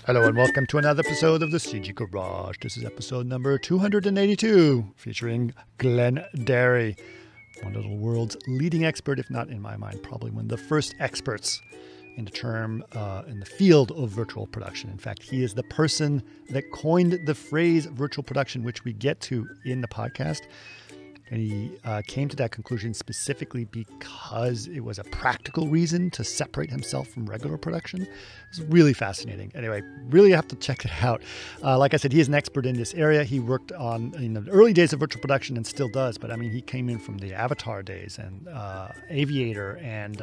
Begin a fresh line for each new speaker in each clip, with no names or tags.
Hello and welcome to another episode of the CG Garage. This is episode number 282, featuring Glenn Derry, one of the world's leading expert, if not in my mind, probably one of the first experts in the field of virtual production. In fact, he is the person that coined the phrase virtual production, which we get to in the podcast. And he came to that conclusion specifically because it was a practical reason to separate himself from regular production. It's really fascinating. Anyway, really have to check it out. Like I said, he is an expert in this area. He worked on in the early days of virtual production and still does. But I mean, he came in from the Avatar days and Aviator and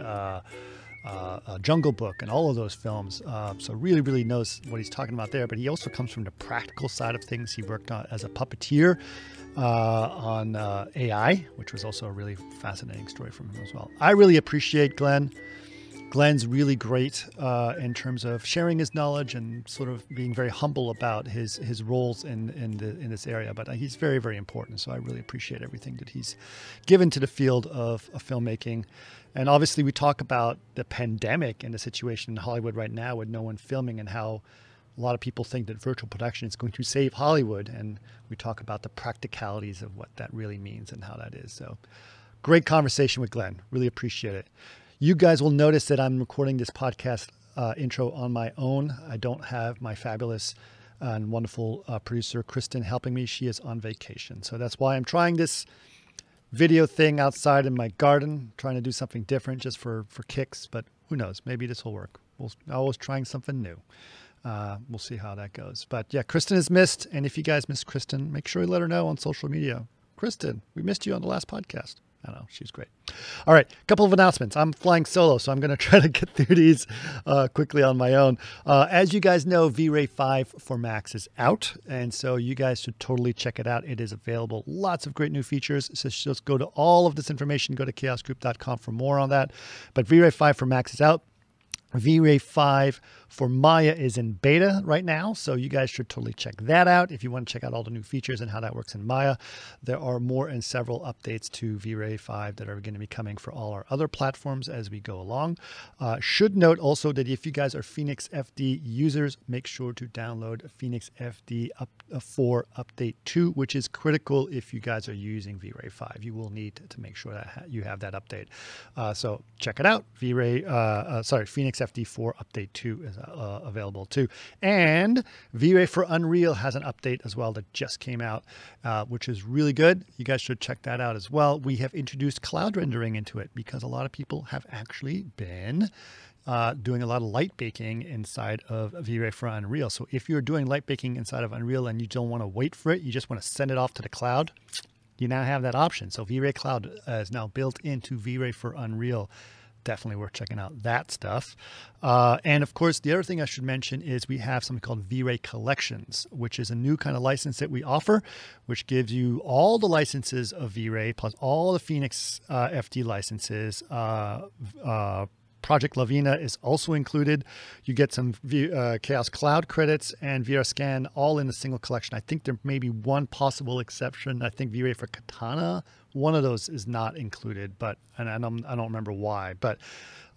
Jungle Book and all of those films. So really knows what he's talking about there. But he also comes from the practical side of things. He worked on as a puppeteer on AI, which was also a really fascinating story from him as well. I really appreciate Glenn. Glenn's really great in terms of sharing his knowledge and sort of being very humble about his roles in this area. But he's very important. So I really appreciate everything that he's given to the field of filmmaking. And obviously we talk about the pandemic and the situation in Hollywood right now with no one filming and how a lot of people think that virtual production is going to save Hollywood, and we talk about the practicalities of what that really means and how that is. So great conversation with Glenn. Really appreciate it. You guys will notice that I'm recording this podcast intro on my own. I don't have my fabulous and wonderful producer, Kristen, helping me. She is on vacation. So that's why I'm trying this video thing outside in my garden, trying to do something different just for kicks. But who knows? Maybe this will work. We're always trying something new. We'll see how that goes. But yeah, Kristen is missed. And if you guys miss Kristen, make sure you let her know on social media. Kristen, we missed you on the last podcast. I know, she's great. All right, a couple of announcements. I'm flying solo, so I'm going to try to get through these quickly on my own. As you guys know, V-Ray 5 for Macs is out, and so you guys should totally check it out. It is available. Lots of great new features. So just go to all of this information. Go to chaosgroup.com for more on that. But V-Ray 5 for Macs is out. V-Ray 5 for Maya is in beta right now, so you guys should totally check that out if you want to check out all the new features and how that works in Maya. There are more and several updates to V-Ray 5 that are going to be coming for all our other platforms as we go along. Should note also that if you guys are Phoenix FD users, make sure to download Phoenix FD 4 Update 2, which is critical if you guys are using V-Ray 5. You will need to make sure that you have that update. So check it out. Phoenix FD 4 Update 2 is available too. And V-Ray for Unreal has an update as well that just came out, which is really good. You guys should check that out as well. We have introduced cloud rendering into it because a lot of people have actually been doing a lot of light baking inside of V-Ray for Unreal. So if you're doing light baking inside of Unreal and you don't want to wait for it, you just want to send it off to the cloud, you now have that option. So V-Ray Cloud is now built into V-Ray for Unreal. Definitely worth checking out that stuff. And of course, the other thing I should mention is we have something called V-Ray Collections, which is a new kind of license that we offer, which gives you all the licenses of V-Ray plus all the Phoenix FD licenses. Project Lavina is also included. You get some Chaos Cloud credits and VR Scan all in a single collection. I think there may be one possible exception. I think V-Ray for Katana, one of those is not included, but and I don't remember why. But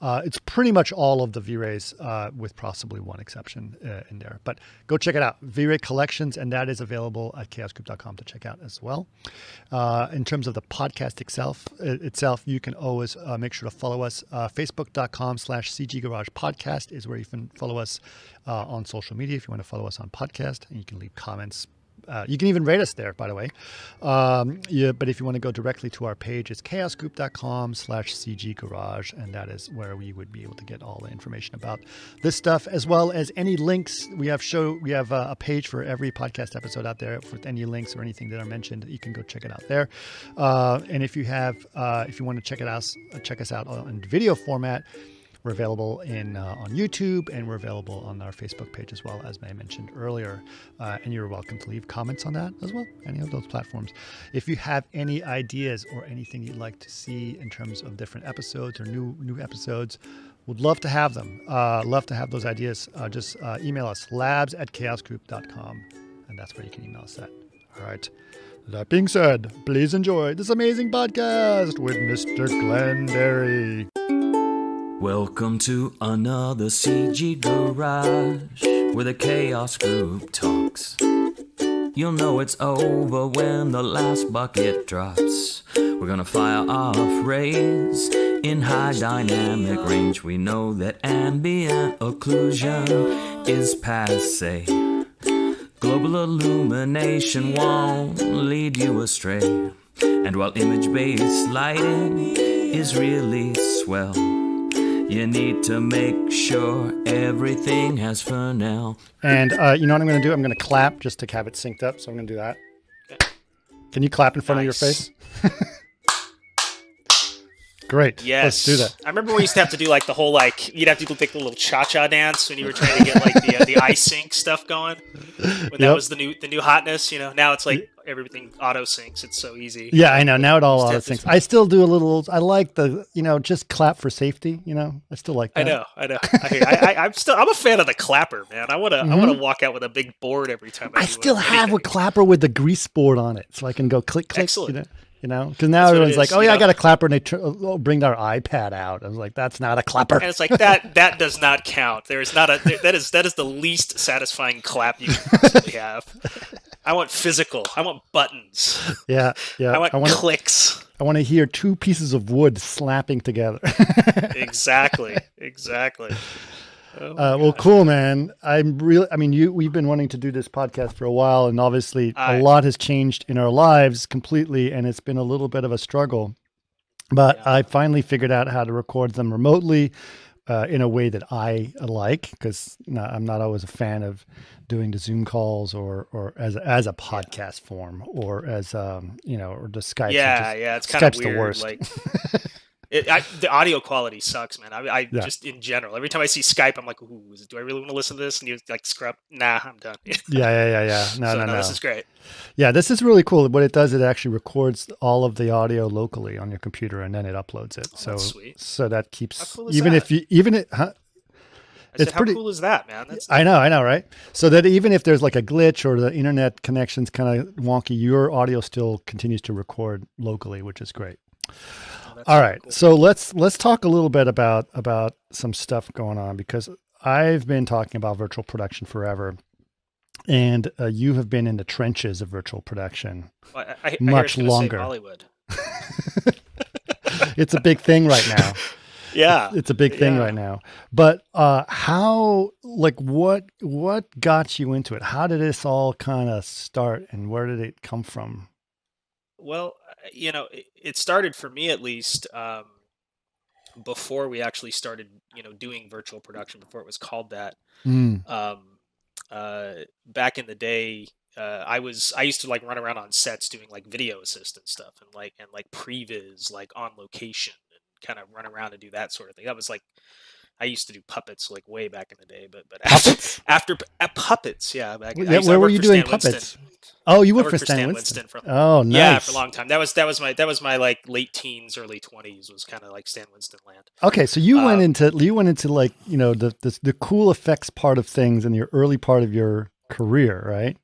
it's pretty much all of the V-Rays with possibly one exception in there. But go check it out, V-Ray Collections, and that is available at chaosgroup.com to check out as well. In terms of the podcast itself, you can always make sure to follow us. Facebook.com/CG Garage Podcast is where you can follow us on social media if you want to follow us on podcast, and you can leave comments. You can even rate us there, by the way. But if you want to go directly to our page, it's chaosgroup.com/CG Garage, and that is where we would be able to get all the information about this stuff, as well as any links. We have a page for every podcast episode out there for any links or anything that are mentioned. You can go check it out there. And if you want to check us out in video format, we're available on YouTube, and we're available on our Facebook page as well, as I mentioned earlier. And you're welcome to leave comments on that as well, any of those platforms. If you have any ideas or anything you'd like to see in terms of different episodes or new episodes, would love to have them. Love to have those ideas. Just email us, labs@chaosgroup.com, and that's where you can email us at. All right. That being said, please enjoy this amazing podcast with Mr. Glenn Derry.
Welcome to another CG Garage. where the chaos group talks. You'll know it's over when the last bucket drops. We're gonna fire off rays in high dynamic range. We know that ambient occlusion is passe. Global illumination won't lead you astray. And while image-based lighting is really swell, you need to make sure everything has Fresnel.
And you know what I'm going to do? I'm going to clap just to have it synced up. So I'm going to do that. Can you clap in front of your face? Great.
Yes.
Let's do that.
I remember we used to have to do like the whole you'd have to do like the little cha-cha dance when you were trying to get like the iSync stuff going. When that was the new hotness, Now it's like everything auto syncs. It's so easy.
Yeah, I know. Now it all auto syncs. I still do a little. I like the just clap for safety. I still like that.
I know. I'm a fan of the clapper, man. I want to walk out with a big board every time. I
still have a clapper with the grease board on it, so I can go click click.
Excellent.
Because now everyone's like, "Oh yeah, I got a clapper," and they bring their iPad out. I was like, "That's not a clapper."
And it's like that does not count. There is not that is the least satisfying clap you can possibly have. I want physical. I want buttons.
Yeah.
I want clicks.
I want to hear two pieces of wood slapping together.
Exactly.
Well, cool, man. We've been wanting to do this podcast for a while, and obviously a lot has changed in our lives completely, and it's been a little bit of a struggle. But I finally figured out how to record them remotely in a way that I like, because I'm not always a fan of doing the Zoom calls or as a podcast form or as or the Skype.
It's kind of
Skype's
weird.
The worst.
The audio quality sucks, man. I just in general, every time I see Skype, I'm like, "Ooh, do I really want to listen to this?" And you like scrub. Nah, I'm done.
Yeah. No.
This is great.
Yeah, this is really cool. What it does, it actually records all of the audio locally on your computer, and then it uploads it.
That's sweet.
So that keeps
How cool is that? How cool is that, man?
I know, right? So that even if there's like a glitch or the internet connection's kind of wonky, your audio still continues to record locally, which is great. All right. Cool. So let's talk a little bit about some stuff going on, because I've been talking about virtual production forever, and you have been in the trenches of virtual production much longer.
Say Hollywood.
It's a big thing right now.
Yeah.
It's a big thing right now. But what got you into it? How did this all kind of start, and where did it come from?
Well, it started for me at least before we actually started, doing virtual production, before it was called that. Back in the day, I used to like run around on sets doing like video assistant stuff and like previs, like on location, and kind of run around and do that sort of thing. That was like, I used to do puppets like way back in the day, but after puppets, yeah.
Where were you doing puppets? Oh, you worked for Stan Winston. Oh, nice.
Yeah, for a long time. That was my like late teens, early 20s was kind of like Stan Winston land.
Okay, so you went into like the cool effects part of things in your early part of your career, right?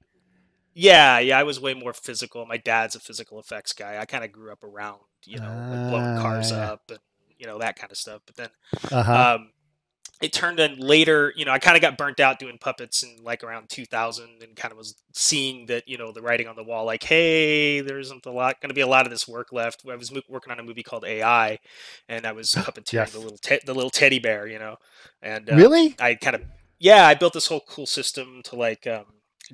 Yeah, I was way more physical. My dad's a physical effects guy. I kind of grew up around like blowing cars up and that kind of stuff. But then it turned in later, I kind of got burnt out doing puppets in like around 2000, and kind of was seeing that, the writing on the wall, like, hey, there isn't going to be a lot of this work left. I was working on a movie called AI, and I was puppeteering the little teddy bear, and
really,
I built this whole cool system to like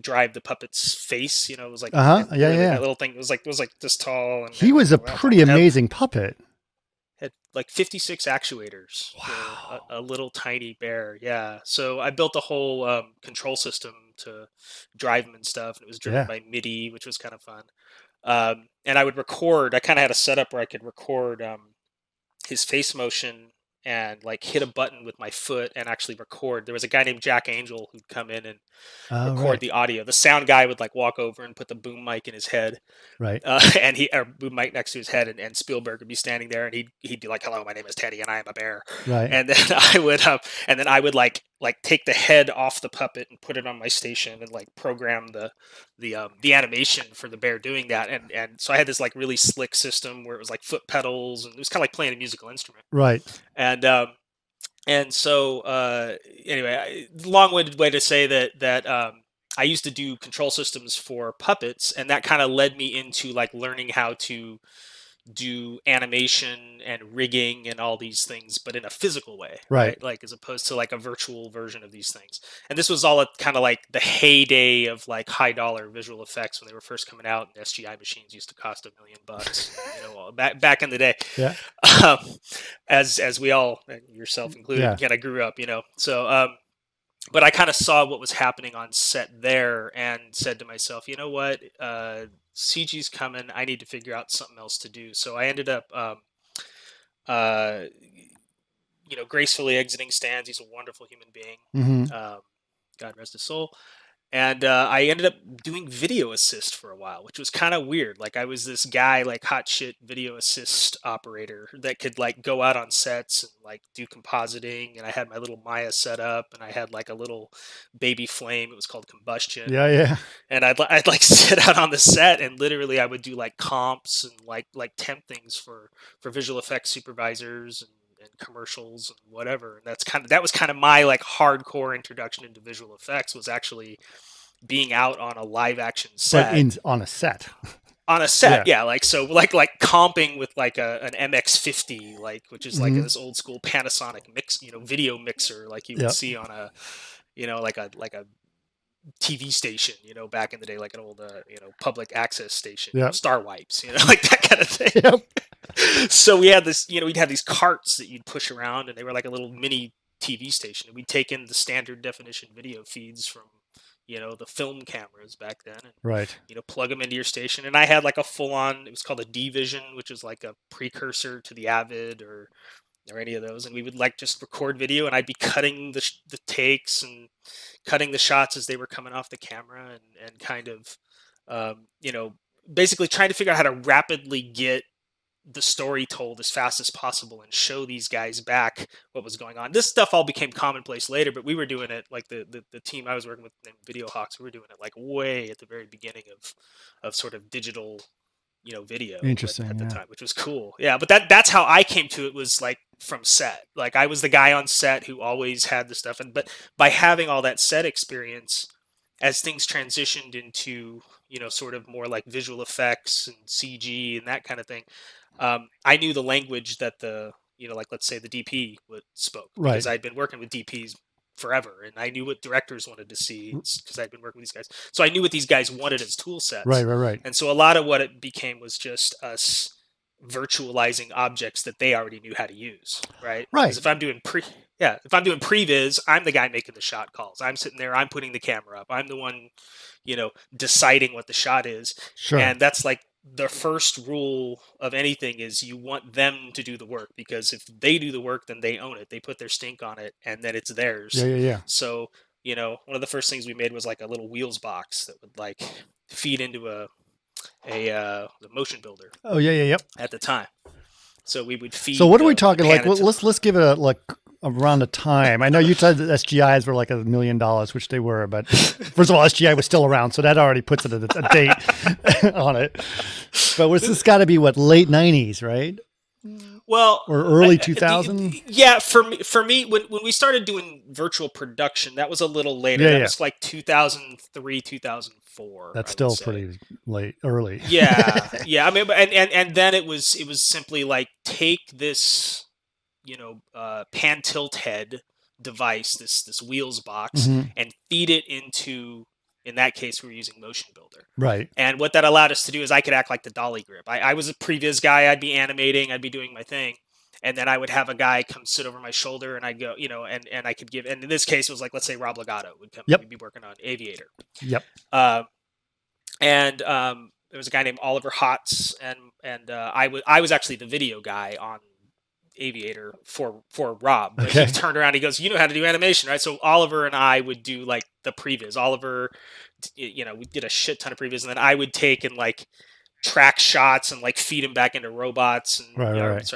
drive the puppet's face. It was like that little thing. It was like this tall. And
he was a pretty amazing puppet.
Had like 56 actuators.
Wow.
For a little tiny bear. Yeah. So I built a whole control system to drive him and stuff. And it was driven by MIDI, which was kind of fun. And I would record. I kind of had a setup where I could record his face motion and like hit a button with my foot and actually record. There was a guy named Jack Angel who'd come in and record the audio. The sound guy would like walk over and put the boom mic in his head,
right?
And boom mic next to his head, and Spielberg would be standing there, and he'd be like, "Hello, my name is Teddy, and I am a bear."
Right.
And then I would like take the head off the puppet and put it on my station and like program the animation for the bear doing that. And so I had this like really slick system where it was like foot pedals, and it was kind of like playing a musical instrument.
Right.
And And so anyway, long-winded way to say that I used to do control systems for puppets, and that kind of led me into like learning how to do animation and rigging and all these things, but in a physical way,
Right.
right? Like as opposed to like a virtual version of these things. And this was all kind of like the heyday of like high dollar visual effects when they were first coming out, and SGI machines used to cost $1 million, back in the day.
Yeah.
Um, as we all, yourself included, kind of grew up, So, but I kind of saw what was happening on set there and said to myself, you know what, CG's coming. I need to figure out something else to do. So I ended up, gracefully exiting Stans. He's a wonderful human being. God rest his soul. And I ended up doing video assist for a while, which was kind of weird. Like I was this guy, like hot shit video assist operator that could like go out on sets and like do compositing. And I had my little Maya set up, and I had like a little baby flame. It was called Combustion.
Yeah.
And I'd like sit out on the set, and literally I would do like comps and like temp things for visual effects supervisors and commercials and whatever. And that was kind of my like hardcore introduction into visual effects, was actually being out on a live action set.
But on a set.
On a set, yeah. Like so, like comping with like an MX50, like which is like this old school Panasonic video mixer, like you would see on a, like a TV station, back in the day, like an old, public access station, Star Wipes, like that kind of thing. Yep. So we had this, we'd have these carts that you'd push around, and they were like a little mini TV station. And we'd take in the standard definition video feeds from, the film cameras back then, and, plug them into your station. And I had like a full on, it was called a D-Vision, which is like a precursor to the Avid or any of those. And we would like just record video, and I'd be cutting the takes and cutting the shots as they were coming off the camera, and kind of, basically trying to figure out how to rapidly get the story told as fast as possible and show these guys back what was going on. This stuff all became commonplace later, but we were doing it like the team I was working with named Video Hawks. We were doing it like way at the very beginning of sort of digital, video
at
the time, which was cool. Yeah. But that's how I came to it, was like from set. Like I was the guy on set who always had the stuff. But by having all that set experience, as things transitioned into, sort of more like visual effects and CG and that kind of thing, I knew the language that the, like let's say the DP spoke, because I'd been working with DPs forever, and I knew what directors wanted to see because I'd been working with these guys. So I knew what these guys wanted as tool sets.
Right.
And so a lot of what it became was just us virtualizing objects that they already knew how to use. Right. Because if I'm doing previs, I'm the guy making the shot calls. I'm sitting there, I'm putting the camera up. I'm the one, deciding what the shot is.
Sure.
And that's like the first rule of anything, is you want them to do the work, because if they do the work, then they own it. They put their stink on it, and then it's theirs.
Yeah.
So, one of the first things we made was like a little wheels box that would like feed into the Motionbuilder.
Oh yeah.
At the time. So we would feed.
So what are we talking like? Let's give it around a time. I know you said that SGIs were like $1 million, which they were, but first of all, SGI was still around, so that already puts it at a date on it. But this got to be late 90s, right?
Well,
or early 2000.
Yeah, for me, when we started doing virtual production, that was a little later. That was like 2003, 2004.
That's still pretty early.
Yeah. I mean, and then it was simply like, take this, pan tilt head device, this wheels box, and feed it into. In that case, we were using Motionbuilder.
Right.
And what that allowed us to do is I could act like the dolly grip. I was a previs guy. I'd be animating. I'd be doing my thing. And then I would have a guy come sit over my shoulder, and I'd go, and I could give, and in this case, it was like, let's say Rob Legato would come. We'd be working on Aviator.
Yep.
And there was a guy named Oliver Hotz, and I was actually the video guy on Aviator for Rob.
Okay.
He turned around, he goes, you know how to do animation, right? So Oliver and I would do like the previs. Oliver, we did a shit ton of previs, and then I would take and like track shots and like feed them back into robots and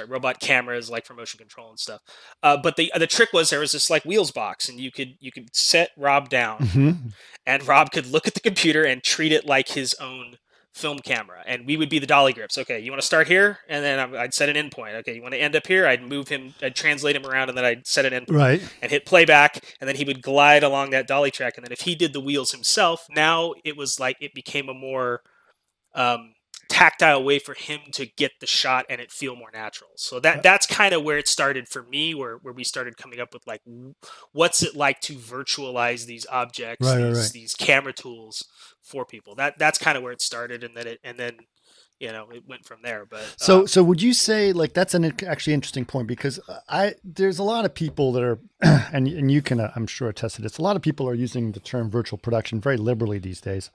robot cameras, like for motion control and stuff. But the trick was, there was this like wheels box, and you could set Rob down, and Rob could look at the computer and treat it like his own film camera, and we would be the dolly grips. Okay, you want to start here, and then I'd set an endpoint. Okay, you want to end up here? I'd move him, I'd translate him around, and then I'd set an endpoint,
Right.
and hit playback, and then he would glide along that dolly track. And then if he did the wheels himself, now it was like it became a more tactile way for him to get the shot and it feel more natural. So that's kind of where it started for me, where we started coming up with like, what's it like to virtualize these objects, these camera tools for people. That's kind of where it started, and then it went from there. But
so would you say, like, that's an actually interesting point, because there's a lot of people that are, and you can, I'm sure, attest to this. A lot of people are using the term virtual production very liberally these days.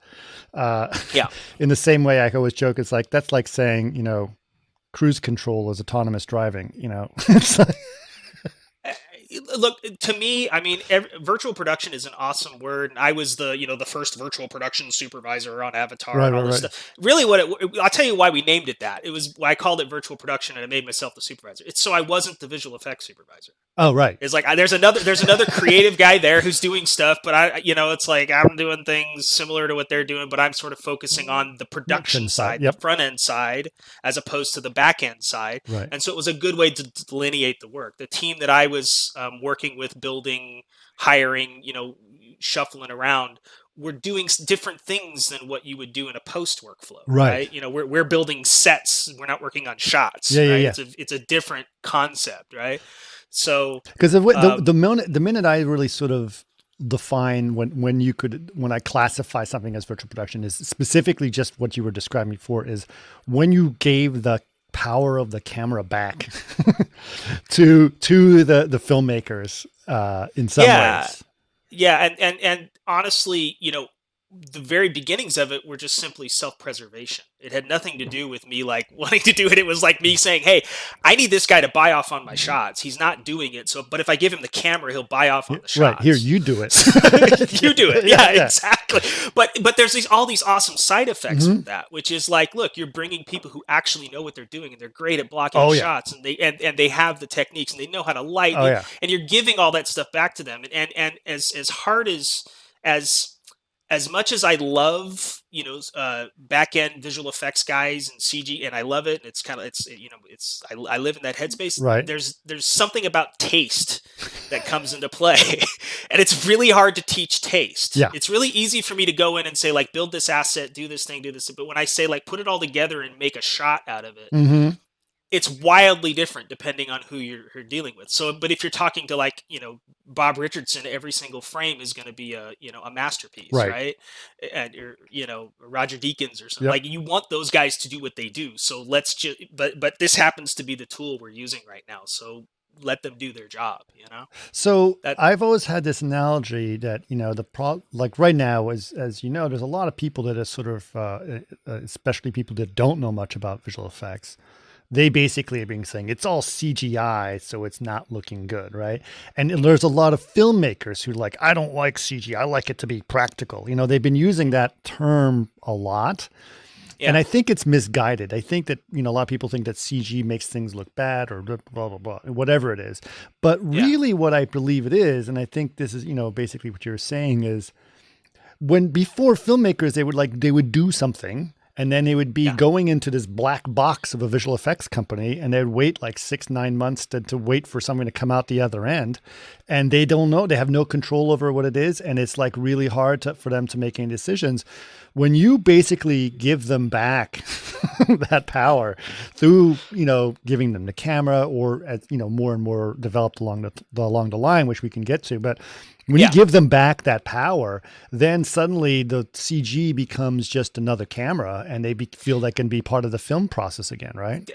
Yeah.
In the same way, I always joke, it's like, that's like saying, cruise control is autonomous driving, It's like,
look, to me, I mean, virtual production is an awesome word. I was the first virtual production supervisor on Avatar and all this stuff. Really, I'll tell you why we named it that. It was I called it virtual production, and I made myself the supervisor. It's so I wasn't the visual effects supervisor.
Oh, right.
It's like there's another creative guy there who's doing stuff, but it's like I'm doing things similar to what they're doing, but I'm sort of focusing on the production side, the front end side, as opposed to the back end side.
Right.
And so it was a good way to delineate the work. The team that I was working with, building, hiring, shuffling around, we're doing different things than what you would do in a post workflow, right? We're building sets. We're not working on shots.
Yeah.
It's a different concept, right? So
because the minute I really sort of define when I classify something as virtual production is specifically just what you were describing before, is when you gave the power of the camera back to the filmmakers in some ways.
Yeah, and honestly, the very beginnings of it were just simply self-preservation. It had nothing to do with me like wanting to do it. It was like me saying, "Hey, I need this guy to buy off on my shots. He's not doing it. But if I give him the camera, he'll buy off on the shots.
Right, here, you do it.
You do it. Yeah, exactly. But there's all these awesome side effects with that, which is like, look, you're bringing people who actually know what they're doing, and they're great at blocking shots, and they have the techniques, and they know how to light, and you're giving all that stuff back to them. And as hard as much as I love, back end visual effects guys and CG, and I love it, and I live in that headspace.
Right.
There's something about taste that comes into play, and it's really hard to teach taste.
Yeah.
It's really easy for me to go in and say, like, build this asset, do this thing, do this. But when I say, like, put it all together and make a shot out of it, it's wildly different depending on who you're dealing with. So, but if you're talking to, like, Bob Richardson, every single frame is going to be a masterpiece, right? And Roger Deakins or something. Like, you want those guys to do what they do. So but this happens to be the tool we're using right now. So let them do their job,
So I've always had this analogy that, like right now, as there's a lot of people that are sort of, especially people that don't know much about visual effects. They basically are being saying it's all CGI, so it's not looking good, right? And there's a lot of filmmakers who like, I don't like CGI. I like it to be practical. They've been using that term a lot. Yeah. And I think it's misguided. I think that, a lot of people think that CG makes things look bad or blah, blah, blah, whatever it is. But really what I believe it is, and I think this is, basically what you're saying is before filmmakers, they would do something. And then they would be going into this black box of a visual effects company, and they'd wait like 6-9 months to wait for something to come out the other end. And they don't know, they have no control over what it is. And it's like really hard for them to make any decisions. When you basically give them back that power through, giving them the camera, or as, more and more developed along the line, which we can get to, but when you give them back that power, then suddenly the CG becomes just another camera, and they feel they can be part of the film process again, right?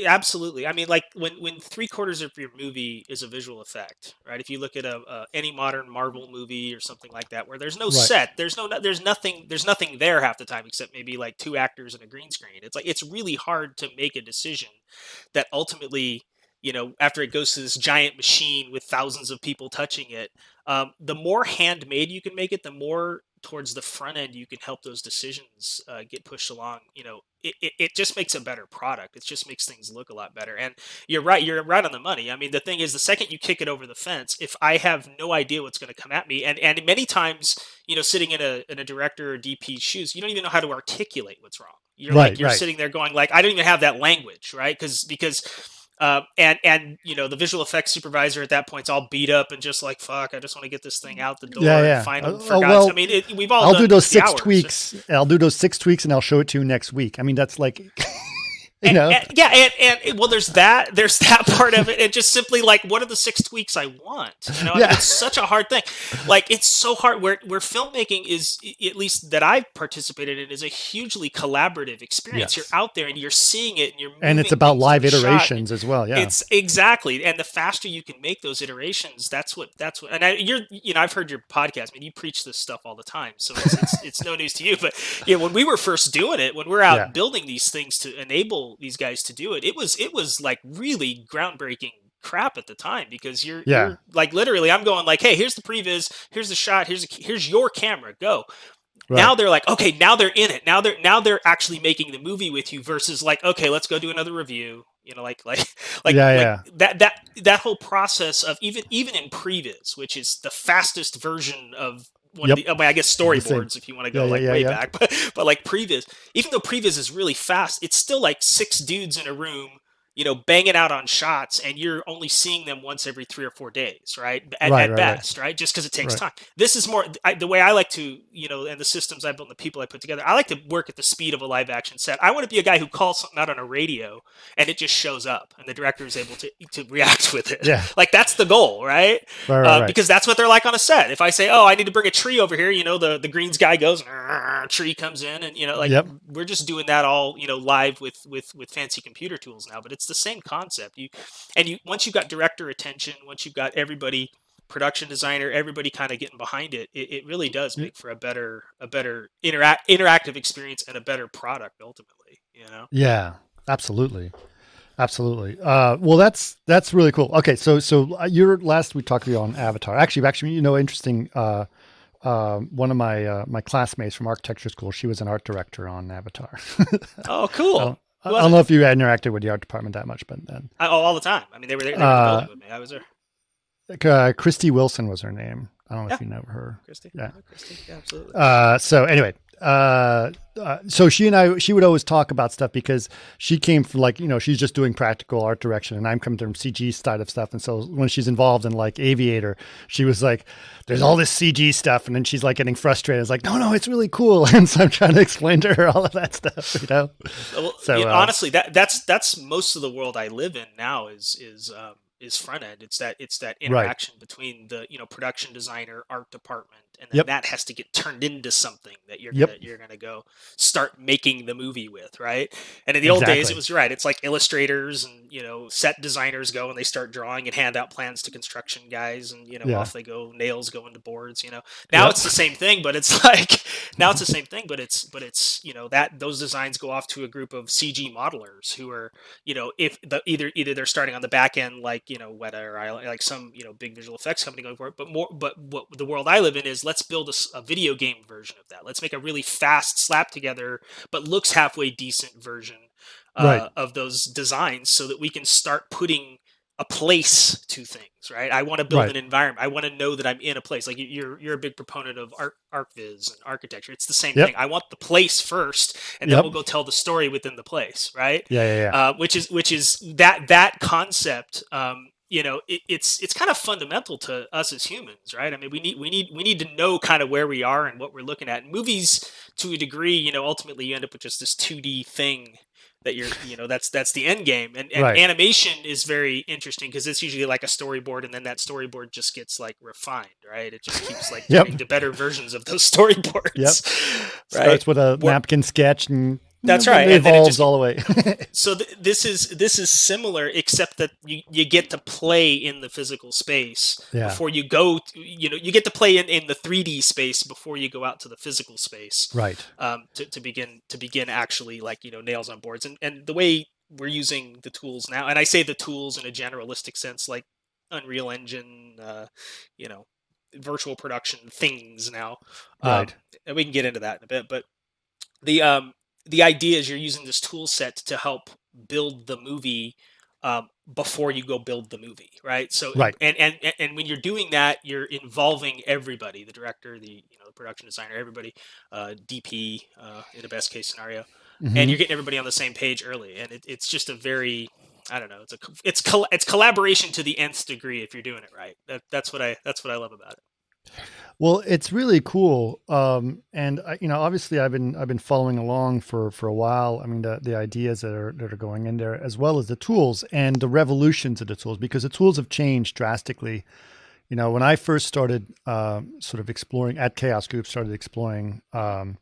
Absolutely. I mean, like when 3/4 of your movie is a visual effect, right? If you look at any modern Marvel movie or something like that, where there's no set, there's nothing there half the time except maybe like 2 actors and a green screen. It's like, it's really hard to make a decision that ultimately, after it goes to this giant machine with thousands of people touching it, the more handmade you can make it, the more towards the front end you can help those decisions get pushed along, it just makes a better product. It just makes things look a lot better. And you're right on the money. I mean, the thing is, the second you kick it over the fence, if I have no idea what's going to come at me, and many times, sitting in a director or DP's shoes, you don't even know how to articulate what's wrong. You're sitting there going like, I don't even have that language, right? Because and the visual effects supervisor at that point's all beat up and just like, fuck, I just want to get this thing out the door and find them for God's. I mean, we've all.
I'll do those 6 tweaks. I'll do those 6 tweaks and I'll show it to you next week. I mean, that's like. And
well, there's that part of it, and just simply like, what are the 6 tweaks I want? I mean, it's such a hard thing. Like, it's so hard. Where filmmaking is, at least that I've participated in, is a hugely collaborative experience. Yes. You're out there and you're seeing it, and you're moving,
and it's about live iterations as well. Yeah,
it's exactly. And the faster you can make those iterations, that's what. And I've heard your podcast. I mean, you preach this stuff all the time, so it's no news to you. But when we were first doing it, when we're out building these things to enable these guys to do it, it was like really groundbreaking crap at the time, because you're like, literally, I'm going like, hey, here's the previs, here's the shot, here's your camera, go. Right. Now they're like, okay, now they're in it. Now they're actually making the movie with you, versus like, okay, let's go do another review. Like that whole process of even in previs, which is the fastest version of I guess storyboards, if you want to go way back, but like previs, even though previs is really fast, it's still like 6 dudes in a room, banging out on shots, and you're only seeing them once every 3 or 4 days, right? At best, right? Just because it takes time. This is more the way I like to, and the systems I built and the people I put together. I like to work at the speed of a live action set. I want to be a guy who calls something out on a radio and it just shows up, and the director is able to react with it. Yeah. Like, that's the goal, right? Because that's what they're like on a set. If I say, oh, I need to bring a tree over here, the greens guy goes, tree comes in, and we're just doing that all, live with fancy computer tools now. But it's the same concept. Once you've got director attention, once you've got everybody, production designer, everybody kind of getting behind it, it really does make for a better interactive experience and a better product ultimately.
Yeah, absolutely. Well, that's really cool. Okay, so your last we talked to you on Avatar. Actually, interesting. One of my classmates from architecture school, she was an art director on Avatar.
Oh, cool.
I don't know if you interacted with the art department that much, but then
all the time. I mean, they were building with me. I was there.
Christy Wilson was her name. I don't know if you know her.
Christy. Yeah, absolutely.
So anyway, so she would always talk about stuff, because she came from she's just doing practical art direction, and I'm coming from CG side of stuff. And so when she's involved in like Aviator, she was like, there's all this CG stuff. And then she's like getting frustrated. It's like, no, it's really cool. And so I'm trying to explain to her all of that stuff,
Well, so honestly, that's most of the world I live in now is front end. It's that interaction between the production designer, art department, and then that has to get turned into something that you're gonna go start making the movie with, right? And in the old days, it was it's like illustrators and set designers go and they start drawing and hand out plans to construction guys, and off they go, nails go into boards. Now it's the same thing, but it's like it's that those designs go off to a group of CG modelers who are either they're starting on the back end, like Weta or like some big visual effects company going for it, but what the world I live in is, let's build a video game version of that. Let's make a really fast, slap together but looks halfway decent version of those designs, so that we can start putting a place to things, right? I want to build an environment. I want to know that I'm in a place. Like, you're a big proponent of ArcViz and architecture. It's the same thing. I want the place first, and then we'll go tell the story within the place, right? Which is that concept. It's kind of fundamental to us as humans, right? I mean, we need to know kind of where we are and what we're looking at. And movies, to a degree, ultimately you end up with just this 2D thing that that's the end game. And animation is very interesting, because it's usually like a storyboard, and then that storyboard just gets like refined, right? It just keeps like turning to better versions of those storyboards.
Starts with a napkin sketch, and
that's right.
It evolves all the way.
So this is similar, except that you get to play in the physical space before you go. You get to play in the 3D space before you go out to the physical space.
Right.
To begin actually, like, nails on boards, and the way we're using the tools now, and I say the tools in a generalistic sense, like Unreal Engine, virtual production things now.
Right.
And we can get into that in a bit, but the the idea is you're using this tool set to help build the movie before you go build the movie, right? So,
Right.
and when you're doing that, you're involving everybody, the director, the the production designer, everybody, DP in the best case scenario, and you're getting everybody on the same page early, and it's just a very, I don't know, it's collaboration to the nth degree if you're doing it right. That's what I love about it.
Well, it's really cool, and obviously, I've been following along for a while. I mean, the ideas that are going in there, as well as the tools and the revolutions of the tools, because the tools have changed drastically. When I first started sort of exploring at Chaos Group, started exploring virtual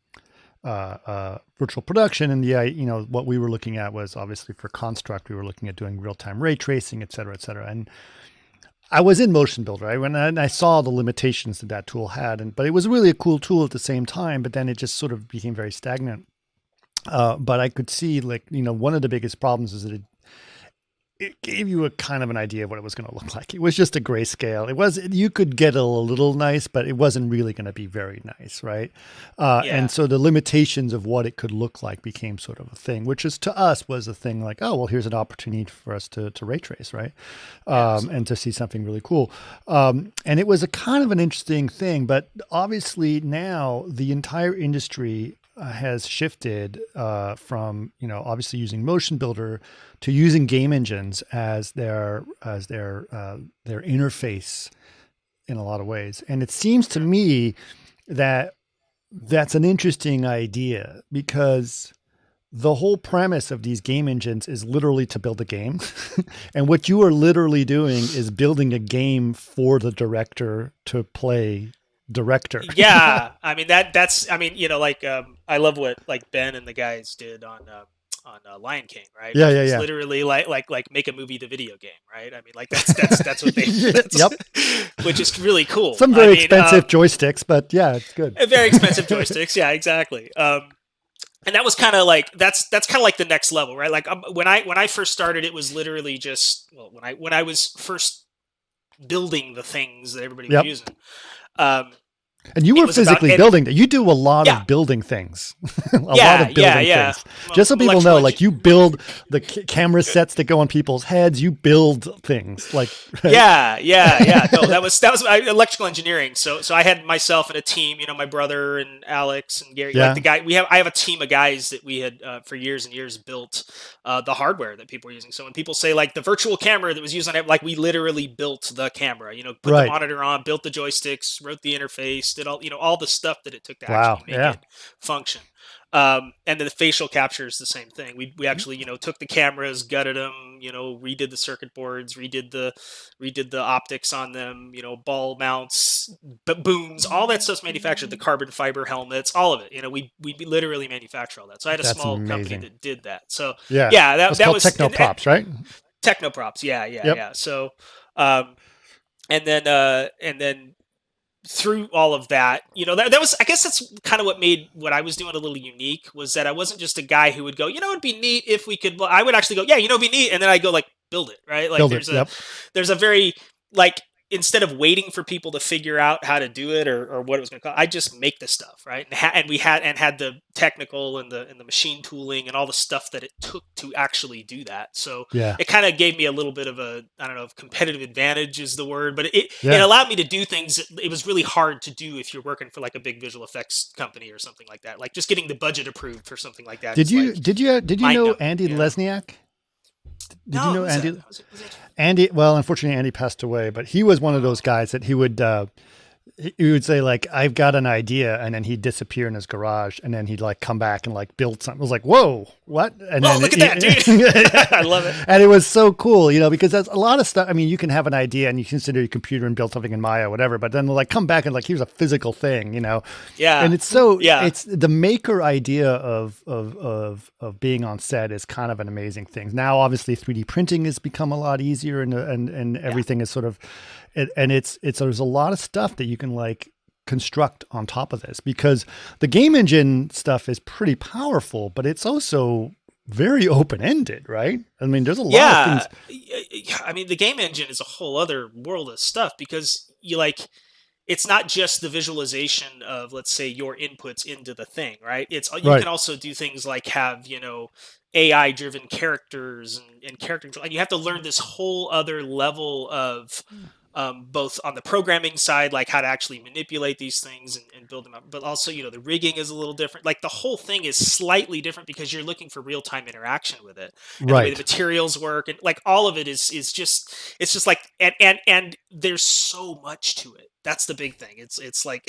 production, and what we were looking at was obviously for Construct, we were looking at doing real time ray tracing, et cetera, and I was in Motionbuilder, right? And I saw the limitations that tool had, but it was really a cool tool at the same time. But then it just sort of became very stagnant. But I could see, one of the biggest problems is that it gave you a kind of an idea of what it was going to look like. It was just a grayscale. You could get a little nice, but it wasn't really going to be very nice, right? And so the limitations of what it could look like became sort of a thing, which is to us was a thing like, oh, well, here's an opportunity for us to ray trace, right? And to see something really cool. And it was a kind of an interesting thing, but obviously now the entire industry has shifted from obviously using Motionbuilder to using game engines as their interface in a lot of ways. And it seems to me that that's an interesting idea, because the whole premise of these game engines is literally to build a game. And what you are literally doing is building a game for the director to play director.
Yeah. I mean, I love what Ben and the guys did on Lion King, right?
Yeah.
It's literally like make a movie the video game, right? I mean, that's what they
Yep.
Which is really cool.
Some very expensive joysticks, but yeah, it's good.
Very expensive joysticks, yeah, exactly. And that was kind of like that's kind of like the next level, right? Like when I first started, it was literally just when I was first building the things that everybody was using.
And you were physically building that. You do a lot of building things. a lot of building things. Just so people know, you build the camera sets that go on people's heads. You build things right?
Yeah. No, that was electrical engineering. So I had myself and a team. My brother and Alex and Gary.
Yeah.
I have a team of guys that we had for years and years built the hardware that people were using. So when people say the virtual camera that was used on it, we literally built the camera. Put the monitor on, built the joysticks, wrote the interface. Did all the stuff that it took to actually make it function. And then the facial capture is the same thing. We actually took the cameras, gutted them, redid the circuit boards, redid the optics on them, ball mounts, booms, all that stuff's manufactured. The carbon fiber helmets, all of it. We literally manufacture all that. So I had a small company that did that. So that was
Technoprops, right?
Technoprops, yeah. So and then through all of that, that was, I guess that's kind of what made what I was doing a little unique, was that I wasn't just a guy who would go, it'd be neat if we could, I would actually go, it'd be neat. And then I go build it, right? There's a very, instead of waiting for people to figure out how to do it or what it was going to cost, I just make the stuff, right? And we had the technical and the machine tooling and all the stuff that it took to actually do that. So it kind of gave me a little bit of a, I don't know if competitive advantage is the word, but it allowed me to do things that it was really hard to do if you're working for a big visual effects company or something like that. Just getting the budget approved for something like that. Did you
know Andy Lesniak? Did you know Andy? Was it? Andy, well, unfortunately, Andy passed away, but he was one of those guys that he would say I've got an idea, and then he'd disappear in his garage, and then he'd come back and build something. It was whoa, what? And then
look at that, dude! I love it.
And it was so cool, because that's a lot of stuff. I mean, you can have an idea and you can sit at your computer and build something in Maya, or whatever, but then they'll come back and here's a physical thing,
Yeah.
And it's it's the maker idea of being on set is kind of an amazing thing. Now, obviously, 3D printing has become a lot easier, and everything is sort of. And there's a lot of stuff that you can construct on top of this, because the game engine stuff is pretty powerful, but it's also very open-ended, right? I mean, there's a lot of things.
I mean, the game engine is a whole other world of stuff, because it's not just the visualization of, let's say, your inputs into the thing, right? It's you
Right.
can also do things like have, AI driven characters and character, and you have to learn this whole other level of both on the programming side, like how to actually manipulate these things and build them up, but also, the rigging is a little different. Like the whole thing is slightly different because you're looking for real time interaction with it, and the way the
Right.
materials work, and like all of it is just, it's just like, and there's so much to it. That's the big thing. It's like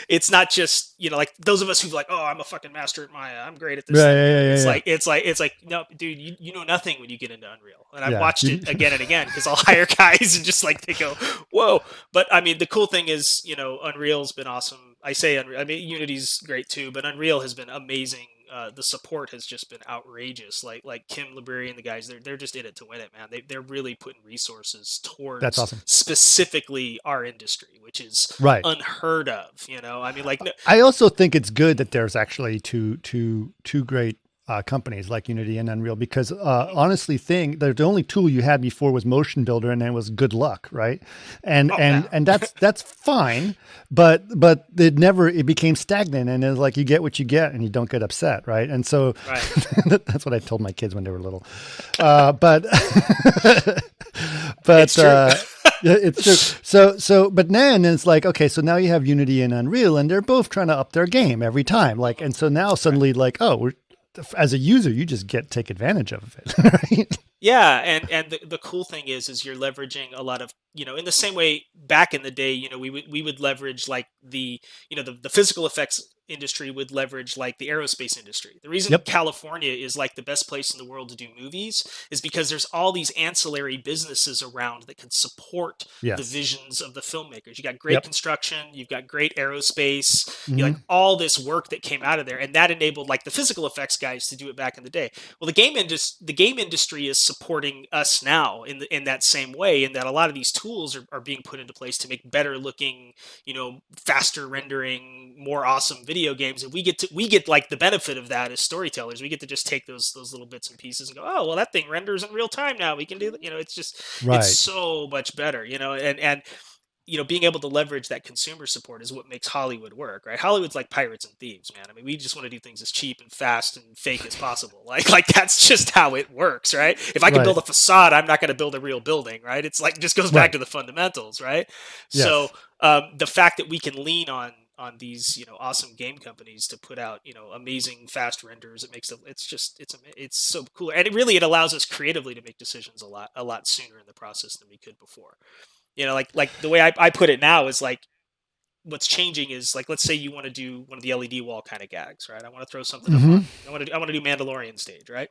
it's not just, like those of us who've like, oh, I'm a fucking master at Maya, I'm great at this
Right.
thing.
Yeah.
It's like, no, dude, you know nothing when you get into Unreal. And I've
Yeah.
watched it again and again because I'll hire guys and just like they go, whoa. But I mean, the cool thing is, Unreal's been awesome. I say Unreal, I mean, Unity's great too, but Unreal has been amazing. The support has just been outrageous. Like Kim Library and the guys, they're just in it to win it, man. They're really putting resources towards
That's awesome.
specifically our industry, which is
Right.
unheard of. I mean, like, no,
I also think it's good that there's actually two great companies like Unity and Unreal, because honestly, the only tool you had before was Motionbuilder, and then it was good luck, right? And that's fine, but it became stagnant, and it's like you get what you get, and you don't get upset, right? And so
right.
that's what I told my kids when they were little. But
It's true.
It's true. But then it's like, okay, so now you have Unity and Unreal, and they're both trying to up their game every time. Like, and so now suddenly, like, oh, as a user, you just take advantage of it, right?
Yeah, and the cool thing is you're leveraging a lot of, in the same way back in the day, we would leverage like the physical effects industry would leverage like the aerospace industry. The reason California is like the best place in the world to do movies is because there's all these ancillary businesses around that can support the visions of the filmmakers. You got great construction, you've got great aerospace, like all this work that came out of there, and that enabled like the physical effects guys to do it back in the day. Well, the game industry is supporting us now in that same way, in that a lot of these tools are being put into place to make better looking, faster rendering, more awesome video games, and we get like the benefit of that as storytellers. We get to just take those little bits and pieces and go, oh, well, that thing renders in real time now. We can do that. It's just it's so much better. And being able to leverage that consumer support is what makes Hollywood work, right? Hollywood's like pirates and thieves, man. I mean, we just want to do things as cheap and fast and fake as possible. Like that's just how it works, right? If I can build a facade, I'm not going to build a real building, right? It's like, just goes back to the fundamentals, right? Yes. So the fact that we can lean on these, awesome game companies to put out, amazing fast renders, it's so cool. And it allows us creatively to make decisions a lot sooner in the process than we could before. Like the way I put it now is like, what's changing is like, let's say you want to do one of the LED wall kind of gags, right? I want to throw something up on, I want to do Mandalorian stage, right?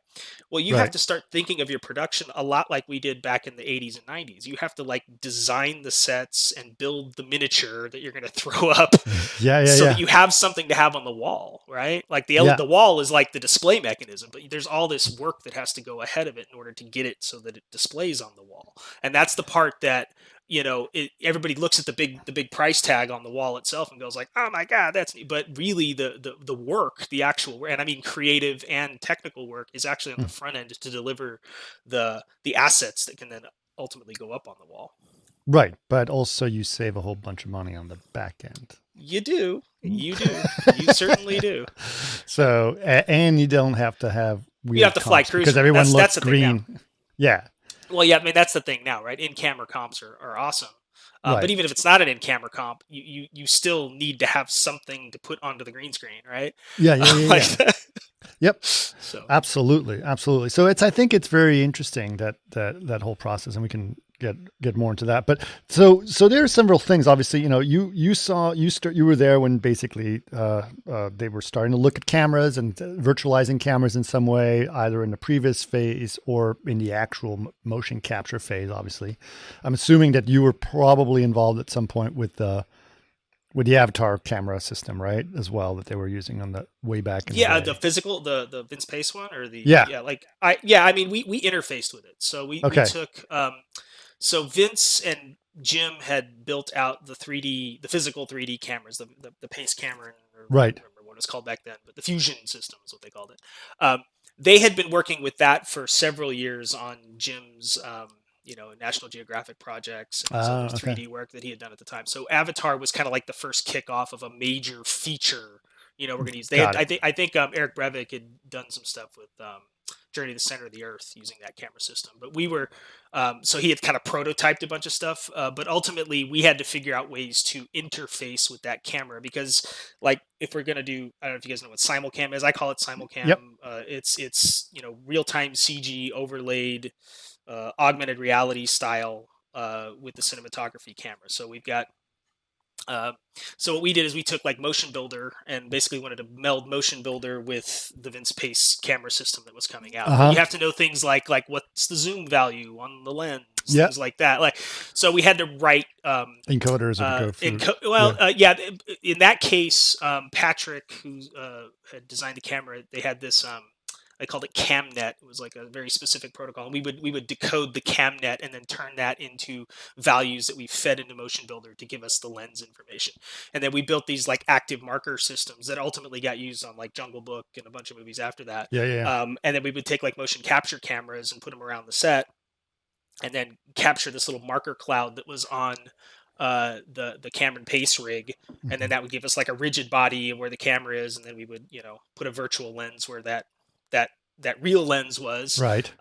Well, you have to start thinking of your production a lot like we did back in the 80s and 90s. You have to like design the sets and build the miniature that you're going to throw up so that you have something to have on the wall, right? Like the wall is like the display mechanism, but there's all this work that has to go ahead of it in order to get it so that it displays on the wall. And that's the part that everybody looks at the big price tag on the wall itself and goes like, oh my God, that's neat. But really the work, the actual, and I mean creative and technical work, is actually on the front end to deliver the assets that can then ultimately go up on the wall.
Right. But also you save a whole bunch of money on the back end.
You do. You certainly do.
So, and you don't have to have weird,
you have to fly cruise
because everyone looks green. Yeah.
Well, yeah, I mean, that's the thing now, right? In-camera comps are awesome. But even if it's not an in-camera comp, you still need to have something to put onto the green screen, right?
Yeah. Yep. So absolutely. So I think it's very interesting that whole process, and we can get more into that. But so there are several things. Obviously, you were there when basically they were starting to look at cameras and virtualizing cameras in some way, either in the previous phase or in the actual motion capture phase. Obviously, I'm assuming that you were probably involved at some point with the Avatar camera system, right? As well, that they were using on the way back in the day.
The physical, the Vince Pace one, or I mean, we interfaced with it. So we took, so Vince and Jim had built out the physical 3D cameras, the Pace camera, or I don't remember what it was called back then, but the Fusion system is what they called it. They had been working with that for several years on Jim's National Geographic projects and some other 3D work that he had done at the time. So Avatar was kind of like the first kickoff of a major feature. We're going to use. I think Eric Brevik had done some stuff with Journey to the Center of the Earth using that camera system. But we were, so he had kind of prototyped a bunch of stuff. But ultimately, we had to figure out ways to interface with that camera because, like, if we're going to do, I don't know if you guys know what simulcam is. I call it simulcam.
Yep.
It's real time CG overlaid. Augmented reality style with the cinematography camera. So we've got so what we did is we took like Motionbuilder and basically wanted to meld Motionbuilder with the Vince Pace camera system that was coming out. You have to know things like what's the zoom value on the lens, things like that. So we had to write
encoders.
In that case, Patrick, who had designed the camera, they had this. I called it CamNet. It was like a very specific protocol. And we would decode the CamNet and then turn that into values that we fed into Motionbuilder to give us the lens information. And then we built these like active marker systems that ultimately got used on like Jungle Book and a bunch of movies after that. And then we would take like motion capture cameras and put them around the set and then capture this little marker cloud that was on the Cameron Pace rig, and then that would give us like a rigid body of where the camera is, and then we would put a virtual lens where that real lens was,
right,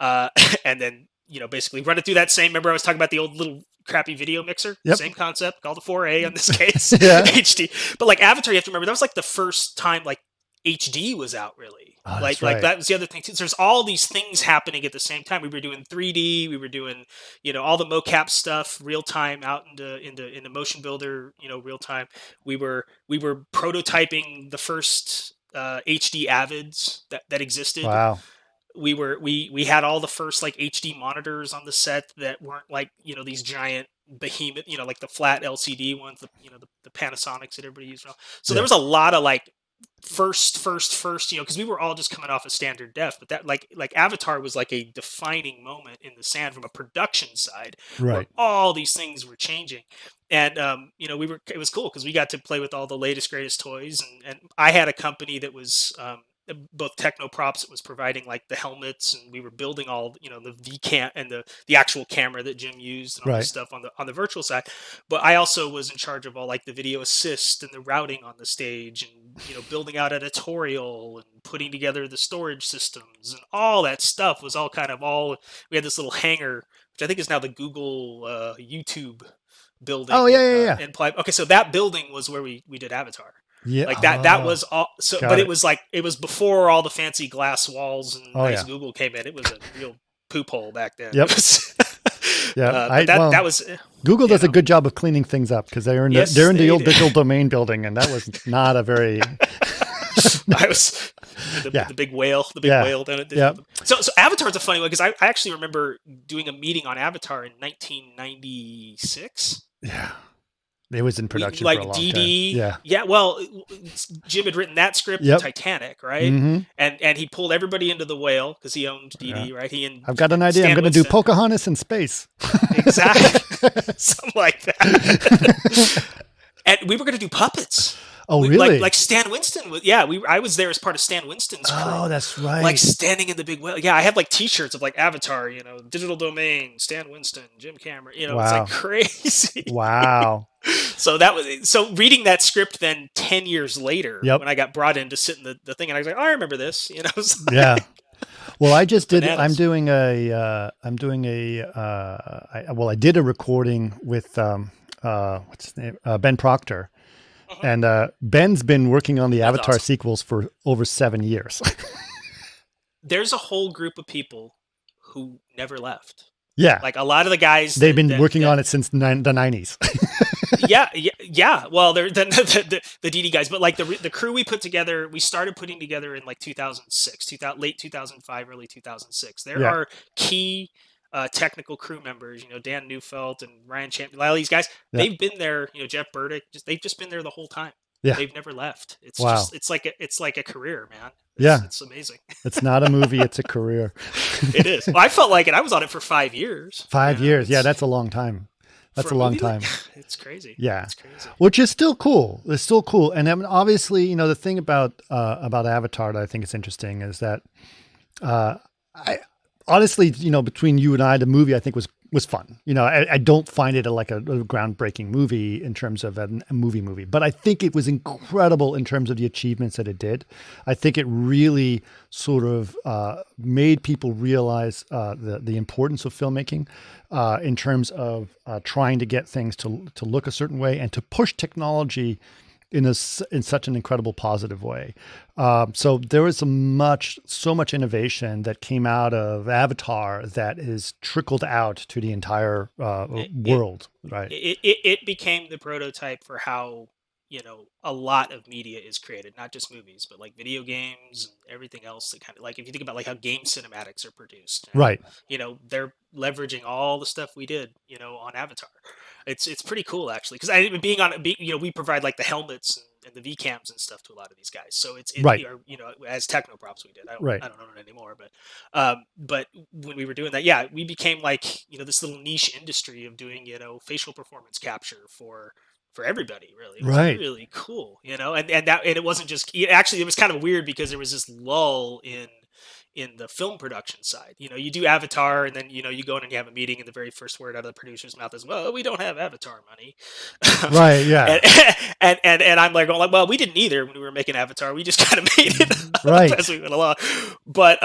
and then basically run it through that same. Remember, I was talking about the old little crappy video mixer. Same concept, called a 4A in this case, HD. But like Avatar, you have to remember that was like the first time like HD was out, really. Like that was the other thing too. So there's all these things happening at the same time. We were doing 3D, we were doing all the mocap stuff real time out into Motionbuilder, real time. We were prototyping the first HD Avids that existed.
Wow.
We had all the first like HD monitors on the set that weren't like these giant behemoth, like the flat LCD ones, the Panasonics that everybody used. So there was a lot of like first, because we were all just coming off of standard def, but that like Avatar was like a defining moment in the sand from a production side, where all these things were changing. And it was cool because we got to play with all the latest greatest toys, and I had a company that was both Technoprops that was providing like the helmets, and we were building all the VCam and the actual camera that Jim used and all this stuff on the virtual side. But I also was in charge of all like the video assist and the routing on the stage, and building out editorial and putting together the storage systems, and all that stuff was all we had this little hangar, which I think is now the Google YouTube building. Okay, so that building was where we did Avatar. Yeah, like that was all. So, but it was like it was before all the fancy glass walls and Google came in. It was a real poop hole back then.
Yep.
That was
Google does a good job of cleaning things up because they're in the old digital domain building, and that was not a very.
I was the big whale, whale down at So Avatar is a funny one because I actually remember doing a meeting on Avatar in 1996.
Yeah. It was in production for a long time.
Yeah. Well, Jim had written that script in Titanic, right? Mm-hmm. And he pulled everybody into the whale because he owned DD, right? I've
got an idea. I'm going to do Pocahontas in space.
Exactly. Something like that. And we were going to do puppets.
Oh, really?
Like Stan Winston was. Yeah, I was there as part of Stan Winston's crew.
Oh, that's right.
Like standing in the big whale. Yeah, I had like T-shirts of like Avatar, digital domain, Stan Winston, Jim Cameron. It's like crazy.
Wow.
So reading that script then 10 years later when I got brought in to sit in the thing, and I was like, I remember this.
Yeah. Well, I just did. I did a recording with what's his name, Ben Proctor. And Ben's been working on the Avatar sequels for over 7 years.
There's a whole group of people who never left.
Yeah.
Like a lot of the guys.
They've been working on it since the 90s.
Yeah. Well, they're the DD guys. But like the crew we put together, we started putting together in like 2006, late 2005, early 2006. There are key technical crew members, Dan Neufeld and Ryan Champion, a lot of these guys, they've been there, Jeff Burdick, they've just been there the whole time. Yeah. They've never left. It's just, it's like a career, man. It's amazing.
It's not a movie. It's a career.
It is. Well, I felt like it. I was on it for 5 years.
5 years. Yeah. That's a long time. That's a long time.
It's crazy.
Yeah.
It's crazy.
Which is still cool. It's still cool. And I mean, obviously, the thing about Avatar that I think is interesting is that, honestly, between you and I, the movie I think was was fun. You know, I don't find it like a groundbreaking movie in terms of a movie, but I think it was incredible in terms of the achievements that it did. I think it really sort of made people realize the importance of filmmaking in terms of trying to get things to look a certain way and to push technology in such an incredible positive way. So there was so much innovation that came out of Avatar that is trickled out to the entire world, right?
It became the prototype for how, you know, a lot of media is created, not just movies, but like video games and everything else that kind of, like, if you think about like how game cinematics are produced,
right?
You know, they're leveraging all the stuff we did, you know, on Avatar. It's pretty cool actually, because you know, we provide like the helmets and the V cams and stuff to a lot of these guys. So it's
right.
You know, as Technoprops we did. I
right.
don't own it anymore, but when we were doing that, yeah, we became like, you know, this little niche industry of doing, you know, facial performance capture for everybody, really. It was
right.
really cool, you know, and it wasn't just, actually it was kind of weird because there was this lull in the film production side. You know, you do Avatar and then, you know, you go in and you have a meeting and the very first word out of the producer's mouth is, well, we don't have Avatar money.
Right. Yeah.
and I'm like, well, we didn't either when we were making Avatar. We just kind of made it
right.
as we went along. But,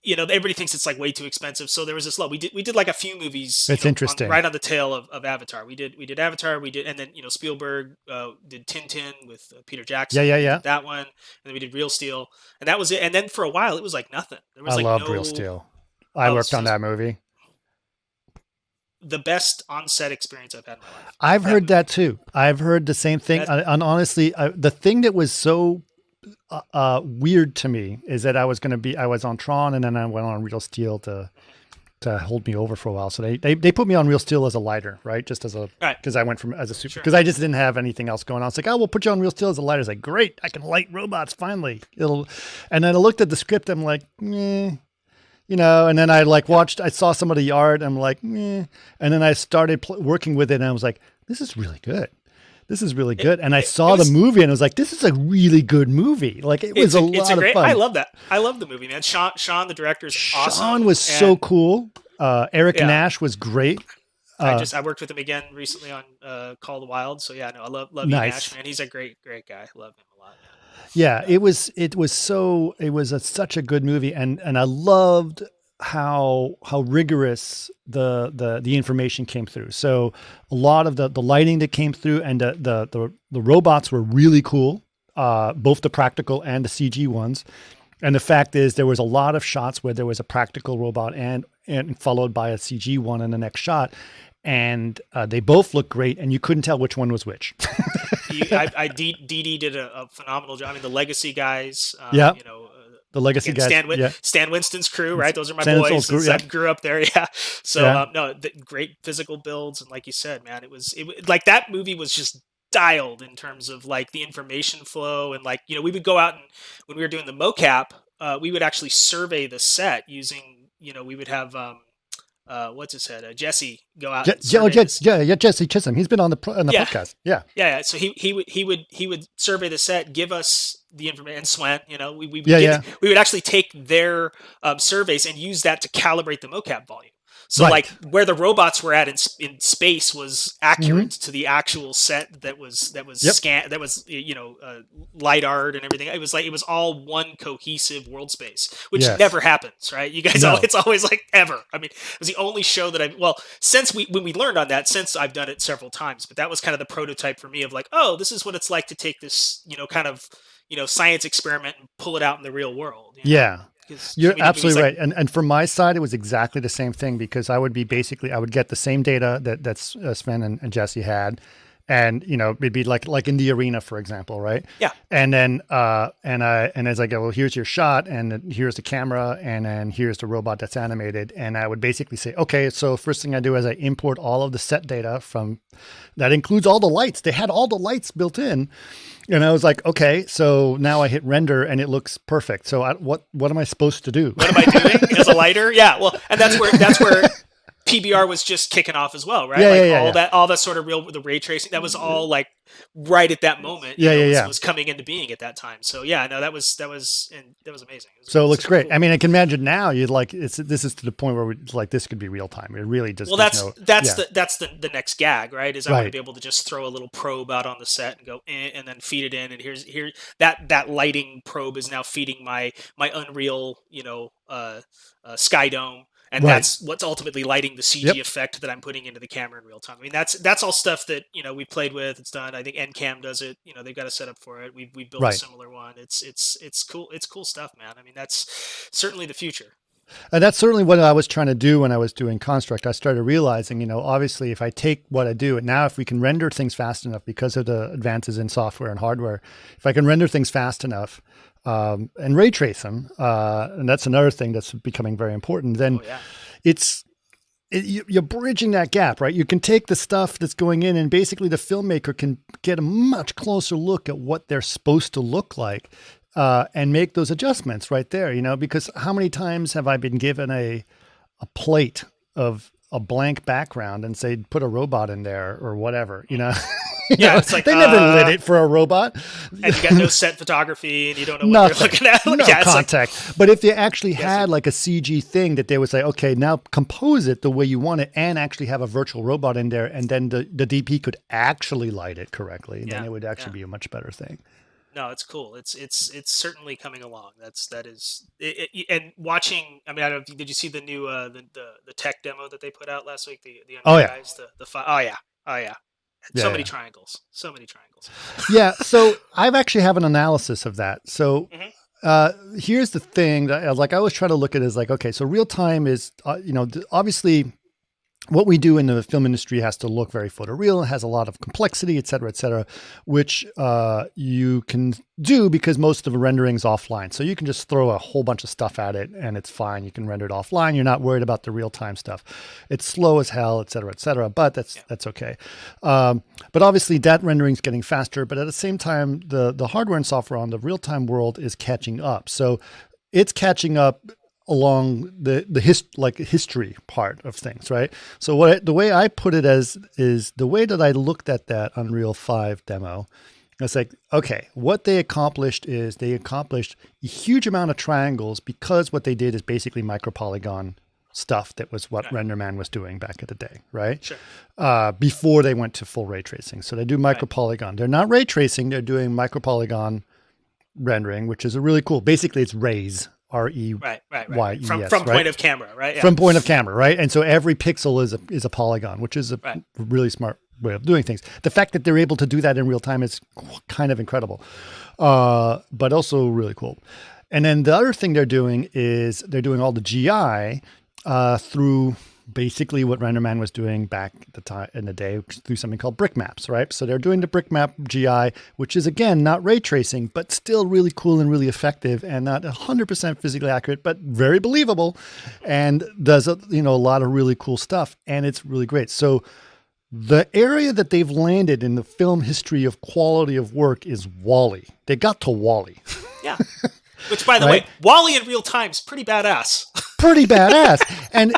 you know, everybody thinks it's like way too expensive. So there was this lull. We did like a few movies.
It's interesting.
Right on the tail of Avatar. We did Avatar. And then, you know, Spielberg did Tintin with Peter Jackson.
Yeah.
That one. And then we did Real Steel. And that was it. And then for a while, it was like nothing. There was
loved Real Steel. I worked on that movie.
The best on-set experience I've had in my life.
I've heard that too. I've heard the same thing. And honestly, the thing that was so weird to me is that I was on Tron and then I went on Real Steel to hold me over for a while. So they put me on Real Steel as a lighter, right? Just as a, because I went from as a super, because I just didn't have anything else going on. It's like, oh, we'll put you on Real Steel as a lighter. It's like, great, I can light robots finally. And then I looked at the script. I'm like, you know, and then I I saw some of the art. I'm like, and then I started working with it and I was like, this is really good. This is really good. And I saw the movie and I was like, this is a really good movie. Like it was a lot of fun.
I love that. I love the movie, man. Sean, the director, is awesome.
Sean was so cool. Eric Nash was great.
I worked with him again recently on Call of the Wild. So yeah, no, I love Nash, man. He's a great guy. I love him a lot.
Yeah, it was such a good movie. And I loved how rigorous the information came through. So a lot of the lighting that came through and the robots were really cool, both the practical and the CG ones. And the fact is there was a lot of shots where there was a practical robot and followed by a CG one in the next shot. And they both looked great and you couldn't tell which one was which.
DD did a phenomenal job. I mean, the Legacy guys, you know,
the Legacy guys,
Stan Winston's crew, right? Those are my
Stan
boys.
Crew,
I grew up there, yeah. So great physical builds, and like you said, man, it was like that movie was just dialed in terms of like the information flow, and like, you know, we would go out and when we were doing the mocap, we would actually survey the set using, you know, we would have what's his head, Jesse go out.
Jesse Chisholm. He's been on the podcast. Yeah.
So he would survey the set, give us the information, and Swen, you know, we would actually take their surveys and use that to calibrate the mocap volume. So like where the robots were at in space was accurate to the actual set that was scanned, that was, you know, light art and everything. It was all one cohesive world space, which never happens, right? You guys, it's always like ever. I mean, it was the only show that when we learned on that, since I've done it several times, but that was kind of the prototype for me of like, oh, this is what it's like to take this, you know, kind of, you know, science experiment and pull it out in the real world. You know?
Yeah. You're absolutely right. And from my side, it was exactly the same thing because I would get the same data that Sven and Jesse had. And, you know, it'd be like in the arena, for example, right?
Yeah.
And then, and as I go, well, here's your shot and here's the camera and then here's the robot that's animated. And I would basically say, okay, so first thing I do is I import all of the set data that includes all the lights. They had all the lights built in. And I was like, okay, so now I hit render and it looks perfect. So what am I supposed to do?
What am I doing as a lighter? Yeah. Well, and that's where PBR was just kicking off as well, right?
Yeah,
Like
yeah, yeah.
all that sort of the ray tracing, that was all like right at that moment. Was coming into being at that time. So yeah, no, that was amazing.
So it looks great. Cool. I mean, I can imagine now you'd like this is to the point where this could be real time. It really just
that's the next gag, right? Is I want to be able to just throw a little probe out on the set and go and then feed it in, and here that lighting probe is now feeding my Unreal Sky Dome. And that's what's ultimately lighting the CG effect that I'm putting into the camera in real time. I mean, that's all stuff that we played with. It's done. I think NCAM does it. They've got a setup for it. We built a similar one. It's cool. It's cool stuff, man. I mean, that's certainly the future.
And that's certainly what I was trying to do when I was doing Construct. I started realizing, obviously, if I take what I do, and now if we can render things fast enough because of the advances in software and hardware, if I can render things fast enough and ray trace them, and that's another thing that's becoming very important, then you're bridging that gap, right? You can take the stuff that's going in, and basically the filmmaker can get a much closer look at what they're supposed to look like. And make those adjustments right there, because how many times have I been given a plate of a blank background and say, put a robot in there or whatever,
it's like,
they never lit it for a robot.
And you got no set photography and you don't know what you're looking at.
No context. Like, but if they actually had like a CG thing that they would say, okay, now compose it the way you want it and actually have a virtual robot in there, and then the DP could actually light it correctly, then it would actually be a much better thing.
No, it's cool. It's certainly coming along. And watching. I mean, I don't. Did you see the new the tech demo that they put out last week? The guys. So many triangles. So many triangles.
Yeah. So I've actually have an analysis of that. So here's the thing that I always try to look at is like, okay, so real time is obviously. What we do in the film industry has to look very photoreal. It has a lot of complexity, et cetera, which you can do because most of the rendering is offline. So you can just throw a whole bunch of stuff at it and it's fine. You can render it offline. You're not worried about the real-time stuff. It's slow as hell, et cetera, but that's okay. But obviously that rendering is getting faster, but at the same time, the hardware and software on the real-time world is catching up. So it's catching up along the history part of things, right? So the way I put it is the way that I looked at that Unreal 5 demo, it's like, okay, what they accomplished is they accomplished a huge amount of triangles because what they did is basically micropolygon stuff that was what RenderMan was doing back in the day, right?
Sure.
Before they went to full ray tracing. So they do micropolygon. Right. They're not ray tracing, they're doing micropolygon rendering, which is a really cool, basically it's rays. REYES,
from point of camera, right? Yeah.
From point of camera, right? And so every pixel is a polygon, which is a really smart way of doing things. The fact that they're able to do that in real time is kind of incredible, but also really cool. And then the other thing they're doing is they're doing all the GI through basically what RenderMan was doing back at the time in the day through something called brick maps, right? So they're doing the brick map GI, which is again not ray tracing, but still really cool and really effective, and not 100% physically accurate, but very believable, and does a lot of really cool stuff, and it's really great. So the area that they've landed in the film history of quality of work is WALL-E. They got to WALL-E.
Yeah. Which, by the way, WALL-E in real time is pretty badass.
Pretty badass. And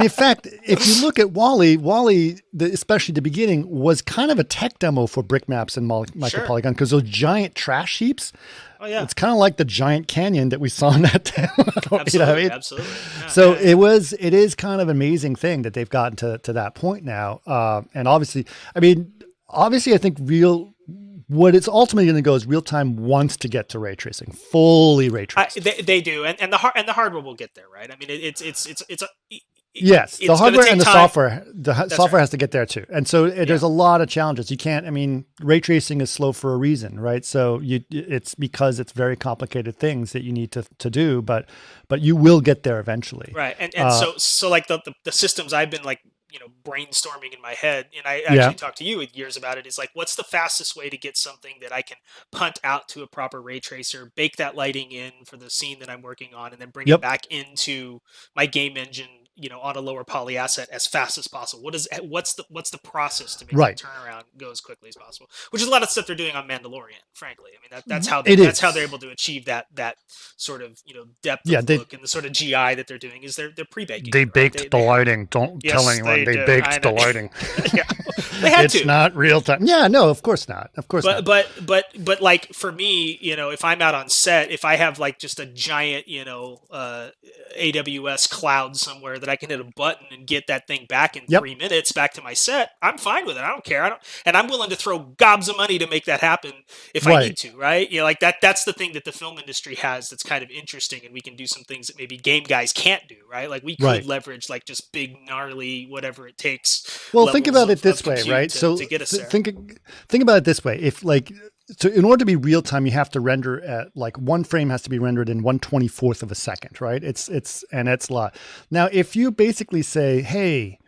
in fact, if you look at WALL-E, especially the beginning, was kind of a tech demo for brick maps and micropolygon because those giant trash heaps. Oh yeah, it's kind of like the giant canyon that we saw in that demo.
Absolutely. Yeah,
so it is kind of an amazing thing that they've gotten to that point now. And obviously, I think what it's ultimately going to go is real time wants to get to ray tracing, fully ray tracing.
They do, and the hardware will get there, right? I mean,
yes, the hardware and the software. The software has to get there too, and so there's a lot of challenges. You can't. I mean, ray tracing is slow for a reason, right? So it's because it's very complicated things that you need to do, but you will get there eventually,
right? And so like the systems I've been like brainstorming in my head, and I actually talked to you years about it, is like, what's the fastest way to get something that I can punt out to a proper ray tracer, bake that lighting in for the scene that I'm working on, and then bring it back into my game engine, on a lower poly asset as fast as possible? What's the process to make
Right.
the turnaround go as quickly as possible? Which is a lot of stuff they're doing on Mandalorian, frankly. I mean, that's how they're able to achieve that sort of depth of look and the sort of GI that they're doing is they're pre-baking.
They baked the lighting. Don't tell anyone they baked the lighting.
Yeah, they had
it's not real time. Yeah, no, of course not. Of course not.
But like for me, if I'm out on set, if I have like just a giant AWS cloud somewhere that I can hit a button and get that thing back in 3 minutes back to my set, I'm fine with it. I don't care. And I'm willing to throw gobs of money to make that happen if I need to, right? Like that's the thing that the film industry has that's kind of interesting, and we can do some things that maybe game guys can't do, right? Like we could leverage like just big, gnarly, whatever it takes.
Well, think about it this way, right? So think about it this way. If like, so in order to be real time, you have to render at like one frame has to be rendered in 1/24 of a second, right? It's a lot. Now, if you basically say, hey,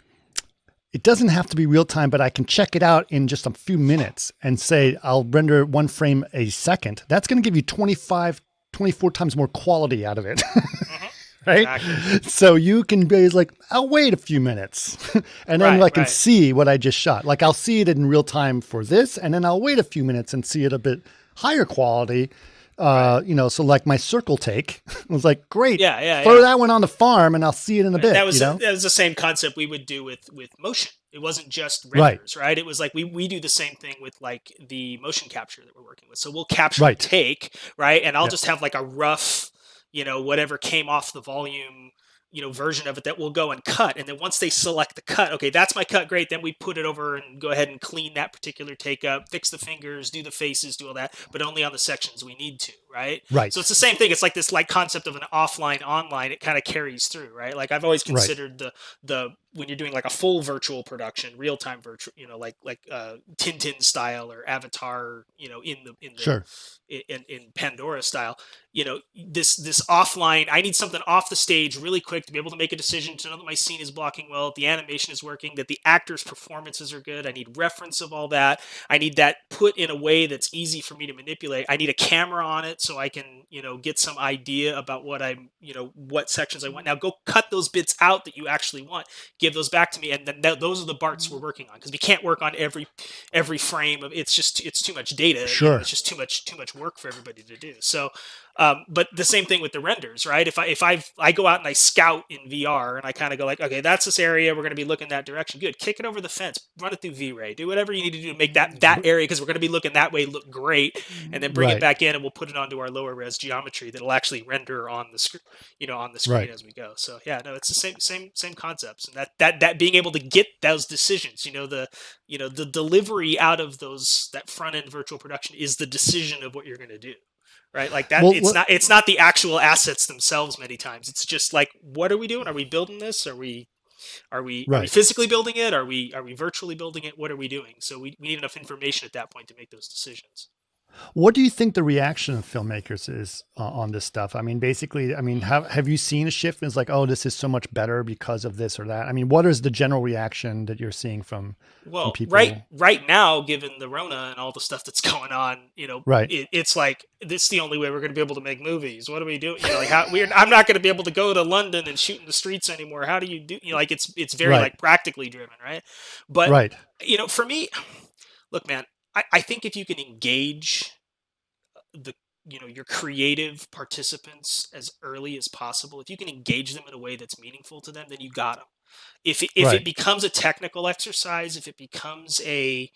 it doesn't have to be real time, but I can check it out in just a few minutes and say, I'll render one frame a second. That's going to give you 24 times more quality out of it. Right. Exactly. So you can be like, I'll wait a few minutes and then I can see what I just shot. Like I'll see it in real time for this, and then I'll wait a few minutes and see it a bit higher quality. So like my circle take was like, great. Throw that one on the farm and I'll see it in a bit.
That was the same concept we would do with motion. It wasn't just renders, right? It was like we do the same thing with like the motion capture that we're working with. So we'll capture the take, right? And I'll just have like a rough, whatever came off the volume, version of it that we'll go and cut. And then once they select the cut, okay, that's my cut. Great. Then we put it over and go ahead and clean that particular take up, fix the fingers, do the faces, do all that, but only on the sections we need to, right?
Right.
So it's the same thing. It's like this like concept of an offline online. It kind of carries through, right? Like I've always considered the when you're doing like a full virtual production, real time virtual, like Tintin style or Avatar, in Pandora style, this offline, I need something off the stage really quick to be able to make a decision, to know that my scene is blocking well, that the animation is working, that the actors' performances are good. I need reference of all that. I need that put in a way that's easy for me to manipulate. I need a camera on it so I can, get some idea about what what sections I want. Now go cut those bits out that you actually want, give those back to me. And then those are the parts we're working on, because we can't work on every frame of it's too much data.
Sure.
It's just too much work for everybody to do. So, but the same thing with the renders, right? If I go out and I scout in VR and I kind of go like, okay, that's this area, we're going to be looking that direction. Good. Kick it over the fence, run it through V-Ray, do whatever you need to do to make that area, because we're going to be looking that way, look great, and then bring it back in and we'll put it onto our lower res geometry that'll actually render on the screen, as we go. So yeah, no, it's the same concepts, and that being able to get those decisions, the delivery out of that front end virtual production is the decision of what you're going to do. Right, like that. Well, it's not the actual assets themselves. Many times, it's just like, what are we doing? Are we building this? Are we physically building it? Are we virtually building it? What are we doing? So we need enough information at that point to make those decisions.
What do you think the reaction of filmmakers is on this stuff? I mean, basically, have you seen a shift? It's like, oh, this is so much better because of this or that. I mean, what is the general reaction that you're seeing from people?
Right now, given the Rona and all the stuff that's going on, it's like, this is the only way we're going to be able to make movies. What are we doing? I'm not going to be able to go to London and shoot in the streets anymore. How do you do? It's very like practically driven, right? But for me, look, man. I think if you can engage your creative participants as early as possible, if you can engage them in a way that's meaningful to them, then you got them. If it becomes a technical exercise, if it becomes a,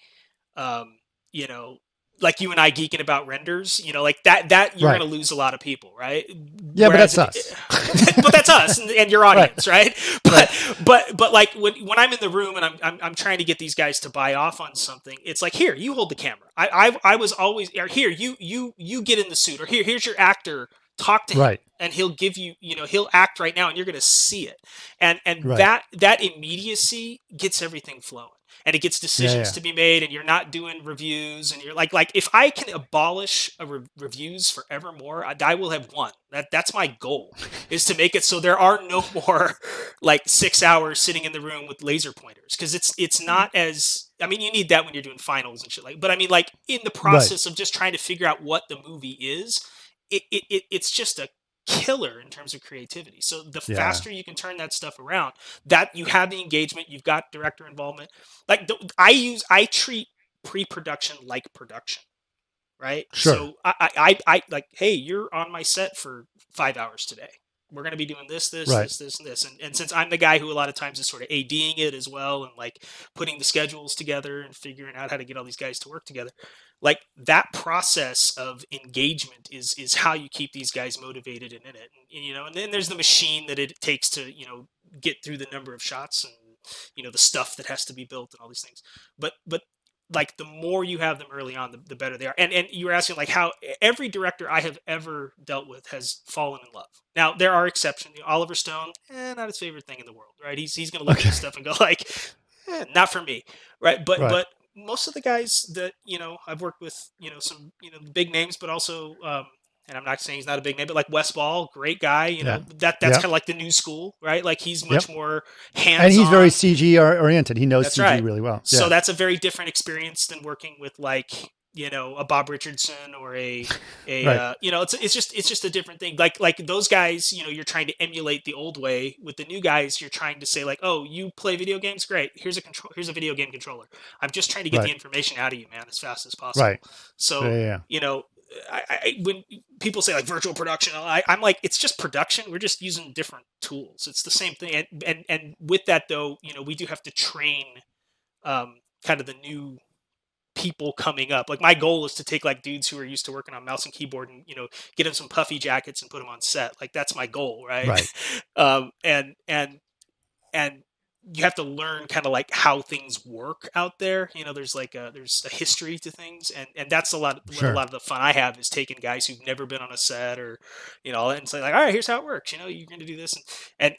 like you and I geeking about renders, like that you're going to lose a lot of people, right?
Yeah, but that's us.
But that's us and your audience, right? But like when I'm in the room and I'm trying to get these guys to buy off on something, it's like, here, you hold the camera. I was always, or here, you get in the suit, or here's your actor. Talk to him, and he'll give you, he'll act right now, and you're going to see it. And that immediacy gets everything flowing. And it gets decisions to be made, and you're not doing reviews, and you're like if I can abolish reviews forevermore, I will have won. That's my goal, is to make it so there are no more like 6 hours sitting in the room with laser pointers, because it's not as, I mean, you need that when you're doing finals and shit but I mean, like in the process of just trying to figure out what the movie is, it's just killer in terms of creativity. So the
Yeah.
faster you can turn that stuff around, that you have the engagement, you've got director involvement. Like I treat pre-production like production, right?
Sure.
So I like, hey, you're on my set for 5 hours today. We're going to be doing this,
Right.
this, and this. And since I'm the guy who a lot of times is sort of ADing it as well, and like putting the schedules together and figuring out how to get all these guys to work together, like that process of engagement is how you keep these guys motivated and in it. And, you know, and then there's the machine that it takes to, you know, get through the number of shots and, you know, the stuff that has to be built and all these things. But like the more you have them early on, the better they are. And you were asking like how every director I have ever dealt with has fallen in love. Now there are exceptions. You know, Oliver Stone, not his favorite thing in the world, right? He's going to look at this stuff and go like, not for me, right? But most of the guys that, you know, I've worked with, you know, some, you know, big names, but also, and I'm not saying he's not a big name, but like Wes Ball, great guy, you know, that's kind of like the new school, right? Like he's much more hands-on.
And he's very CG oriented. He knows CG really well. Yeah.
So that's a very different experience than working with like, you know, a Bob Richardson or a
Right.
you know, it's just a different thing. Like those guys, you know, you're trying to emulate the old way. With the new guys, you're trying to say like, oh, you play video games, great. Here's a video game controller. I'm just trying to get the information out of you, man, as fast as possible.
Right.
So you know, when people say like virtual production, I'm like, it's just production. We're just using different tools. It's the same thing. And with that though, you know, we do have to train kind of the new people coming up. Like my goal is to take like dudes who are used to working on mouse and keyboard and, you know, get them some puffy jackets and put them on set. Like that's my goal. Right. And you have to learn kind of like how things work out there. You know, there's a history to things, and that's a lot of the fun I have is taking guys who've never been on a set or, you know, and say like, all right, here's how it works. You know, you're going to do this, and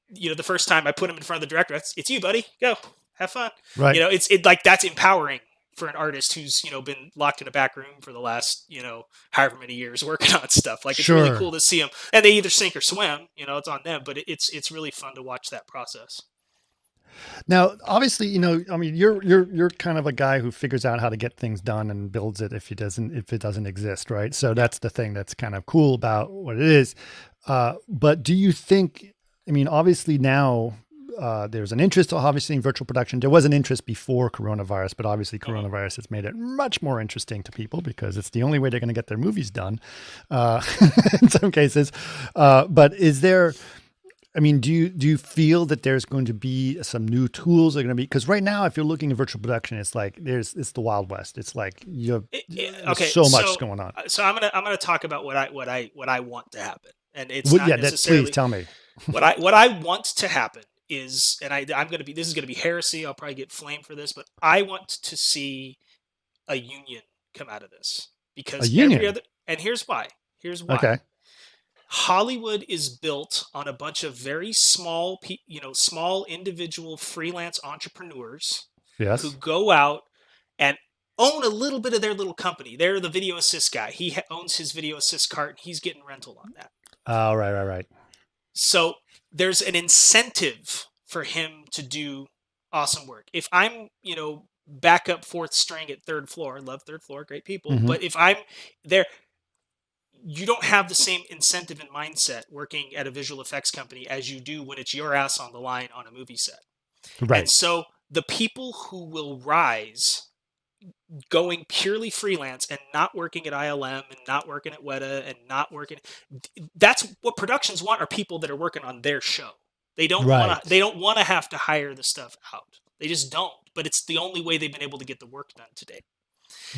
you know, the first time I put him in front of the director, it's you, buddy, go have fun.
Right.
You know, it's like that's empowering for an artist who's, you know, been locked in a back room for the last, you know, however many years working on stuff. Like it's really cool to see them, and they either sink or swim. You know, it's on them, but it's really fun to watch that process.
Now, obviously, you know, I mean, you're kind of a guy who figures out how to get things done and builds it if it doesn't exist, right? So that's the thing that's kind of cool about what it is. But do you think? I mean, obviously now there's an interest, obviously, in virtual production. There was an interest before coronavirus, but obviously coronavirus has made it much more interesting to people because it's the only way they're going to get their movies done in some cases. But is there? I mean, do you feel that there's going to be some new tools that are going to be, because right now, if you're looking at virtual production, it's like it's the Wild West. It's like there's so much going on.
So I'm gonna talk about what I want to happen, and it's not necessarily.
Please tell me.
what I want to happen is, and this is gonna be heresy. I'll probably get flamed for this, but I want to see a union come out of this because and here's why. Okay. Hollywood is built on a bunch of very small, small individual freelance entrepreneurs who go out and own a little bit of their little company. They're the video assist guy. He owns his video assist cart, and he's getting rental on that.
Oh, right.
So there's an incentive for him to do awesome work. If I'm, you know, back up fourth string at third floor, love third floor, great people, but if I'm there, you don't have the same incentive and mindset working at a visual effects company as you do when it's your ass on the line on a movie set. Right. And so the people who will rise going purely freelance and not working at ILM and not working at Weta and not working, that's what productions want, are people that are working on their show. They don't want to have to hire the stuff out. They just don't. But it's the only way they've been able to get the work done today.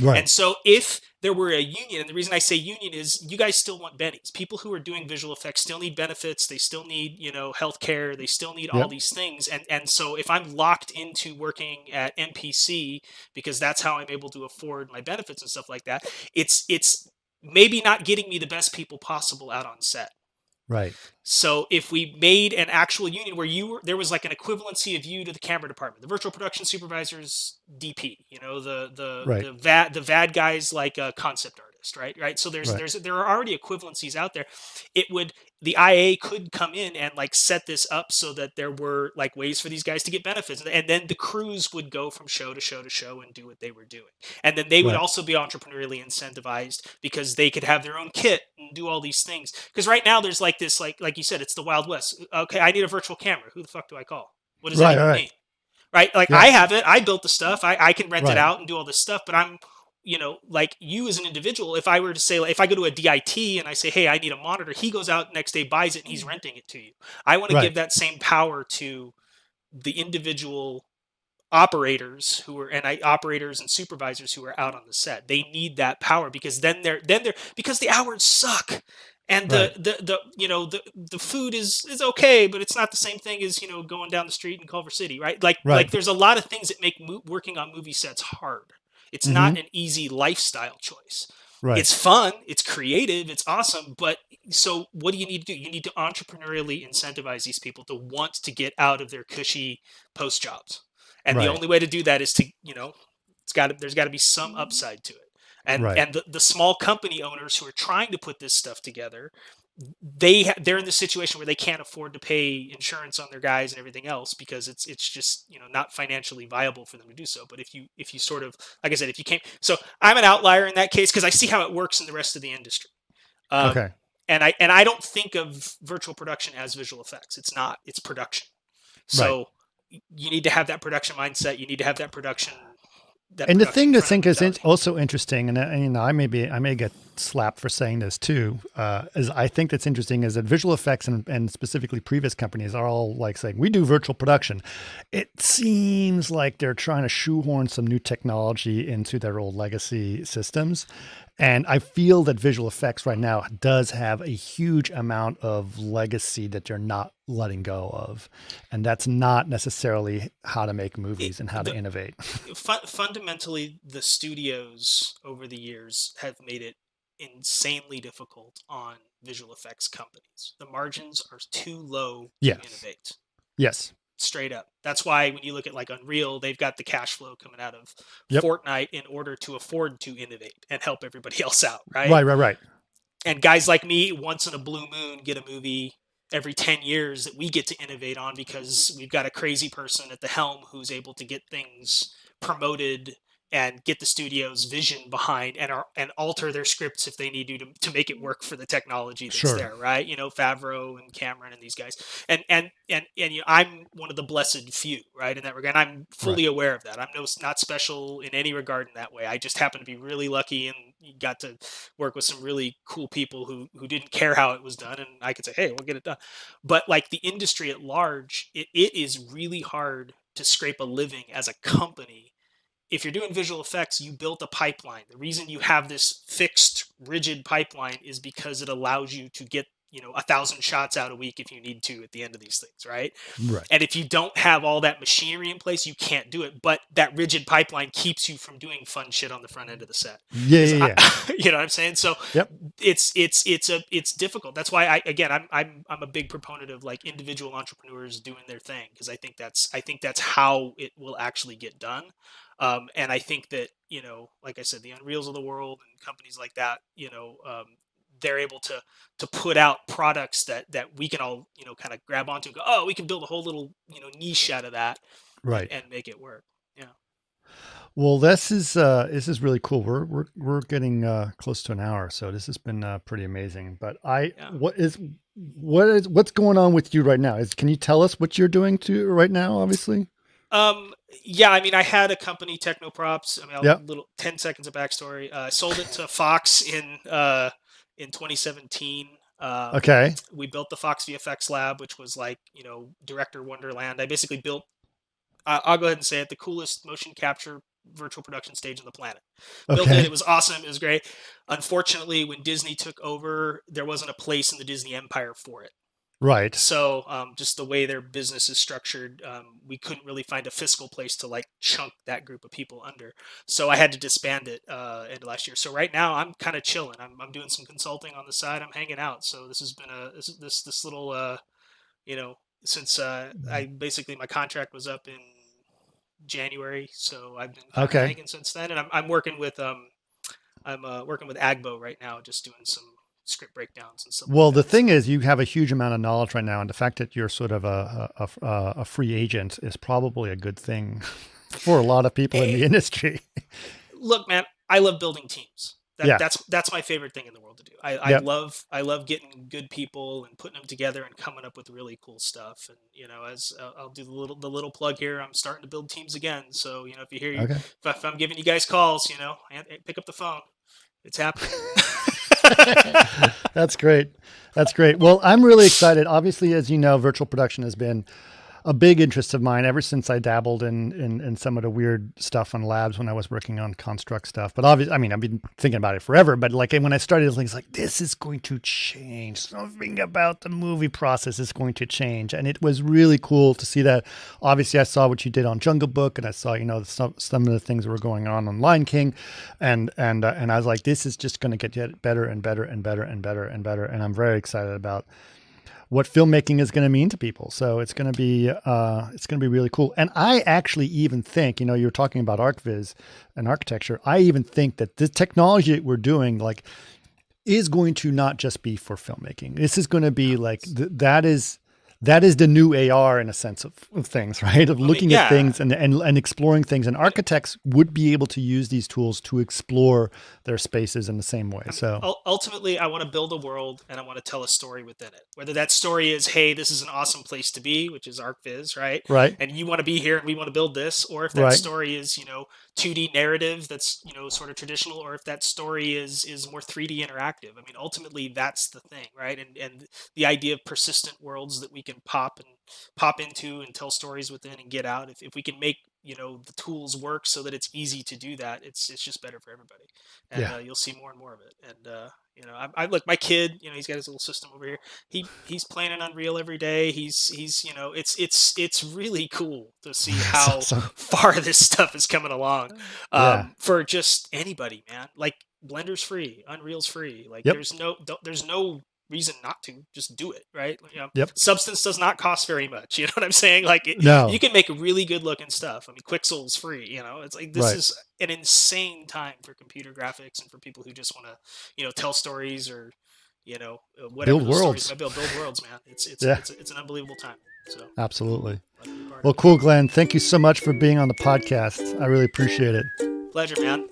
Right. And so if there were a union, and the reason I say union is you guys still want bennies. People who are doing visual effects still need benefits. They still need, you know, healthcare. They still need all these things. And so if I'm locked into working at MPC because that's how I'm able to afford my benefits and stuff like that, it's maybe not getting me the best people possible out on set. Right. So if we made an actual union where there was like an equivalency of you to the camera department, the virtual production supervisor's DP, you know, the VAD guys like a concept artist. artist, right? So
Right.
there are already equivalencies out there. The IA could come in and like set this up so that there were like ways for these guys to get benefits, and then the crews would go from show to show to show and do what they were doing, and then they would
Right.
also be entrepreneurially incentivized because they could have their own kit and do all these things. Because right now there's like this, like you said, it's the Wild West. Okay, I need a virtual camera. Who the fuck do I call? What does that even mean? Right? Like
Yeah.
I have it. I built the stuff. I can rent it
Right.
out and do all this stuff. But I'm, like you as an individual, if I were to say, like, if I go to a DIT and I say, hey, I need a monitor, he goes out next day, buys it, and he's renting it to you. I want to give that same power to the individual operators operators and supervisors who are out on the set. They need that power because then they're because the hours suck. And the food is okay, but it's not the same thing as going down the street in Culver City, right? Like there's a lot of things that make working on movie sets hard. It's not an easy lifestyle choice.
Right.
It's fun, it's creative, it's awesome, but so what do you need to do? You need to entrepreneurially incentivize these people to want to get out of their cushy post jobs, and the only way to do that is to there's got to be some upside to it. And the small company owners who are trying to put this stuff together, they're in the situation where they can't afford to pay insurance on their guys and everything else because it's just not financially viable for them to do so. But if you sort of, like I said, so I'm an outlier in that case because I see how it works in the rest of the industry.
Okay.
And I don't think of virtual production as visual effects. It's not. It's production. So you need to have that production mindset. You need to have that production.
And the thing to think is also interesting, and I may get slapped for saying this too, is I think that's interesting is that visual effects and specifically previous companies are all like saying, we do virtual production. It seems like they're trying to shoehorn some new technology into their old legacy systems. And I feel that visual effects right now does have a huge amount of legacy that they're not letting go of. And that's not necessarily how to make movies and how to innovate.
Fundamentally, the studios over the years have made it insanely difficult on visual effects companies. The margins are too low to innovate.
Yes.
Straight up. That's why when you look at like Unreal, they've got the cash flow coming out of Fortnite in order to afford to innovate and help everybody else out, right?
Right.
And guys like me, once in a blue moon, get a movie every 10 years that we get to innovate on because we've got a crazy person at the helm who's able to get things promoted and get the studio's vision behind and alter their scripts if they need to make it work for the technology that's there, right? Favreau and Cameron and these guys. And I'm one of the blessed few, right? In that regard, and I'm fully aware of that. I'm not special in any regard in that way. I just happen to be really lucky and got to work with some really cool people who didn't care how it was done, and I could say, hey, we'll get it done. But like the industry at large, it is really hard to scrape a living as a company. If you're doing visual effects, you built a pipeline. The reason you have this fixed, rigid pipeline is because it allows you to get 1,000 shots out a week if you need to at the end of these things, right? And if you don't have all that machinery in place, you can't do it. But that rigid pipeline keeps you from doing fun shit on the front end of the set.
Yeah.
You know what I'm saying? So it's difficult. That's why I'm a big proponent of like individual entrepreneurs doing their thing because I think that's how it will actually get done. And I think that, like I said, the Unreals of the world and companies like that, they're able to put out products that we can all, kind of grab onto and go, oh, we can build a whole little, niche out of that and make it work. Yeah.
Well, this is really cool. We're getting close to an hour, so this has been pretty amazing. But what's going on with you right now? Can you tell us what you're doing right now, obviously?
Yeah, I mean, I had a company, Technoprops. I mean, a little 10 seconds of backstory. I sold it to Fox in 2017.
Okay.
We built the Fox Vfx Lab, which was like, director wonderland. I basically built, I'll go ahead and say it, the coolest motion capture virtual production stage on the planet. Built it. It was awesome. It was great. Unfortunately, when Disney took over, there wasn't a place in the Disney empire for it.
Right.
So just the way their business is structured, we couldn't really find a fiscal place to like chunk that group of people under. So I had to disband it end of last year. So right now I'm kind of chilling. I'm doing some consulting on the side. I'm hanging out. So this has been this little, since I basically my contract was up in January. So I've been hanging since then. And I'm working with I'm working with Agbo right now, just doing some script breakdowns and stuff.
Well,
like
the
that.
thing is, you have a huge amount of knowledge right now, and the fact that you're sort of a free agent is probably a good thing for a lot of people in the industry.
Look, man, I love building teams. That's my favorite thing in the world to do. I love getting good people and putting them together and coming up with really cool stuff. And as I'll do the little plug here, I'm starting to build teams again. So if you hear if I'm giving you guys calls, pick up the phone. It's happening.
That's great. That's great. Well, I'm really excited. Obviously, as you know, virtual production has been a big interest of mine ever since I dabbled in some of the weird stuff on labs when I was working on construct stuff. But obviously, I've been thinking about it forever. But like when I started, things like this is going to change. Something about the movie process is going to change, and it was really cool to see that. Obviously, I saw what you did on Jungle Book, and I saw some of the things that were going on Lion King, and I was like, this is just going to get better and better and better and better and better, and I'm very excited about what filmmaking is going to mean to people. So it's going to be really cool. And I actually even think, you were talking about ArcViz and architecture. I even think that the technology that we're doing is going to not just be for filmmaking. This is going to be that is the new AR in a sense of things, right? Of looking at things and exploring things. And architects would be able to use these tools to explore their spaces in the same way. So
ultimately, I want to build a world and I want to tell a story within it. Whether that story is, hey, this is an awesome place to be, which is ArcViz, right?
Right.
And you want to be here and we want to build this. Or if that story is, 2D narrative that's, sort of traditional, or if that story is more 3D interactive. Ultimately, that's the thing, right? And the idea of persistent worlds that we can pop into and tell stories within and get out. If we can make the tools work so that it's easy to do that, it's just better for everybody. And you'll see more and more of it. And I look, my kid, he's got his little system over here. He's playing in Unreal every day. He's it's really cool to see how far this stuff is coming along. For just anybody, man. Like Blender's free, Unreal's free. Like there's no reason not to just do it, right? Substance does not cost very much. You know what I'm saying? You can make really good looking stuff. Quixel's free. It's like this is an insane time for computer graphics and for people who just want to, tell stories or, whatever
build worlds.
Build worlds, man. It's an unbelievable time. So
absolutely. Well, cool, Glenn. Thank you so much for being on the podcast. I really appreciate it.
Pleasure, man.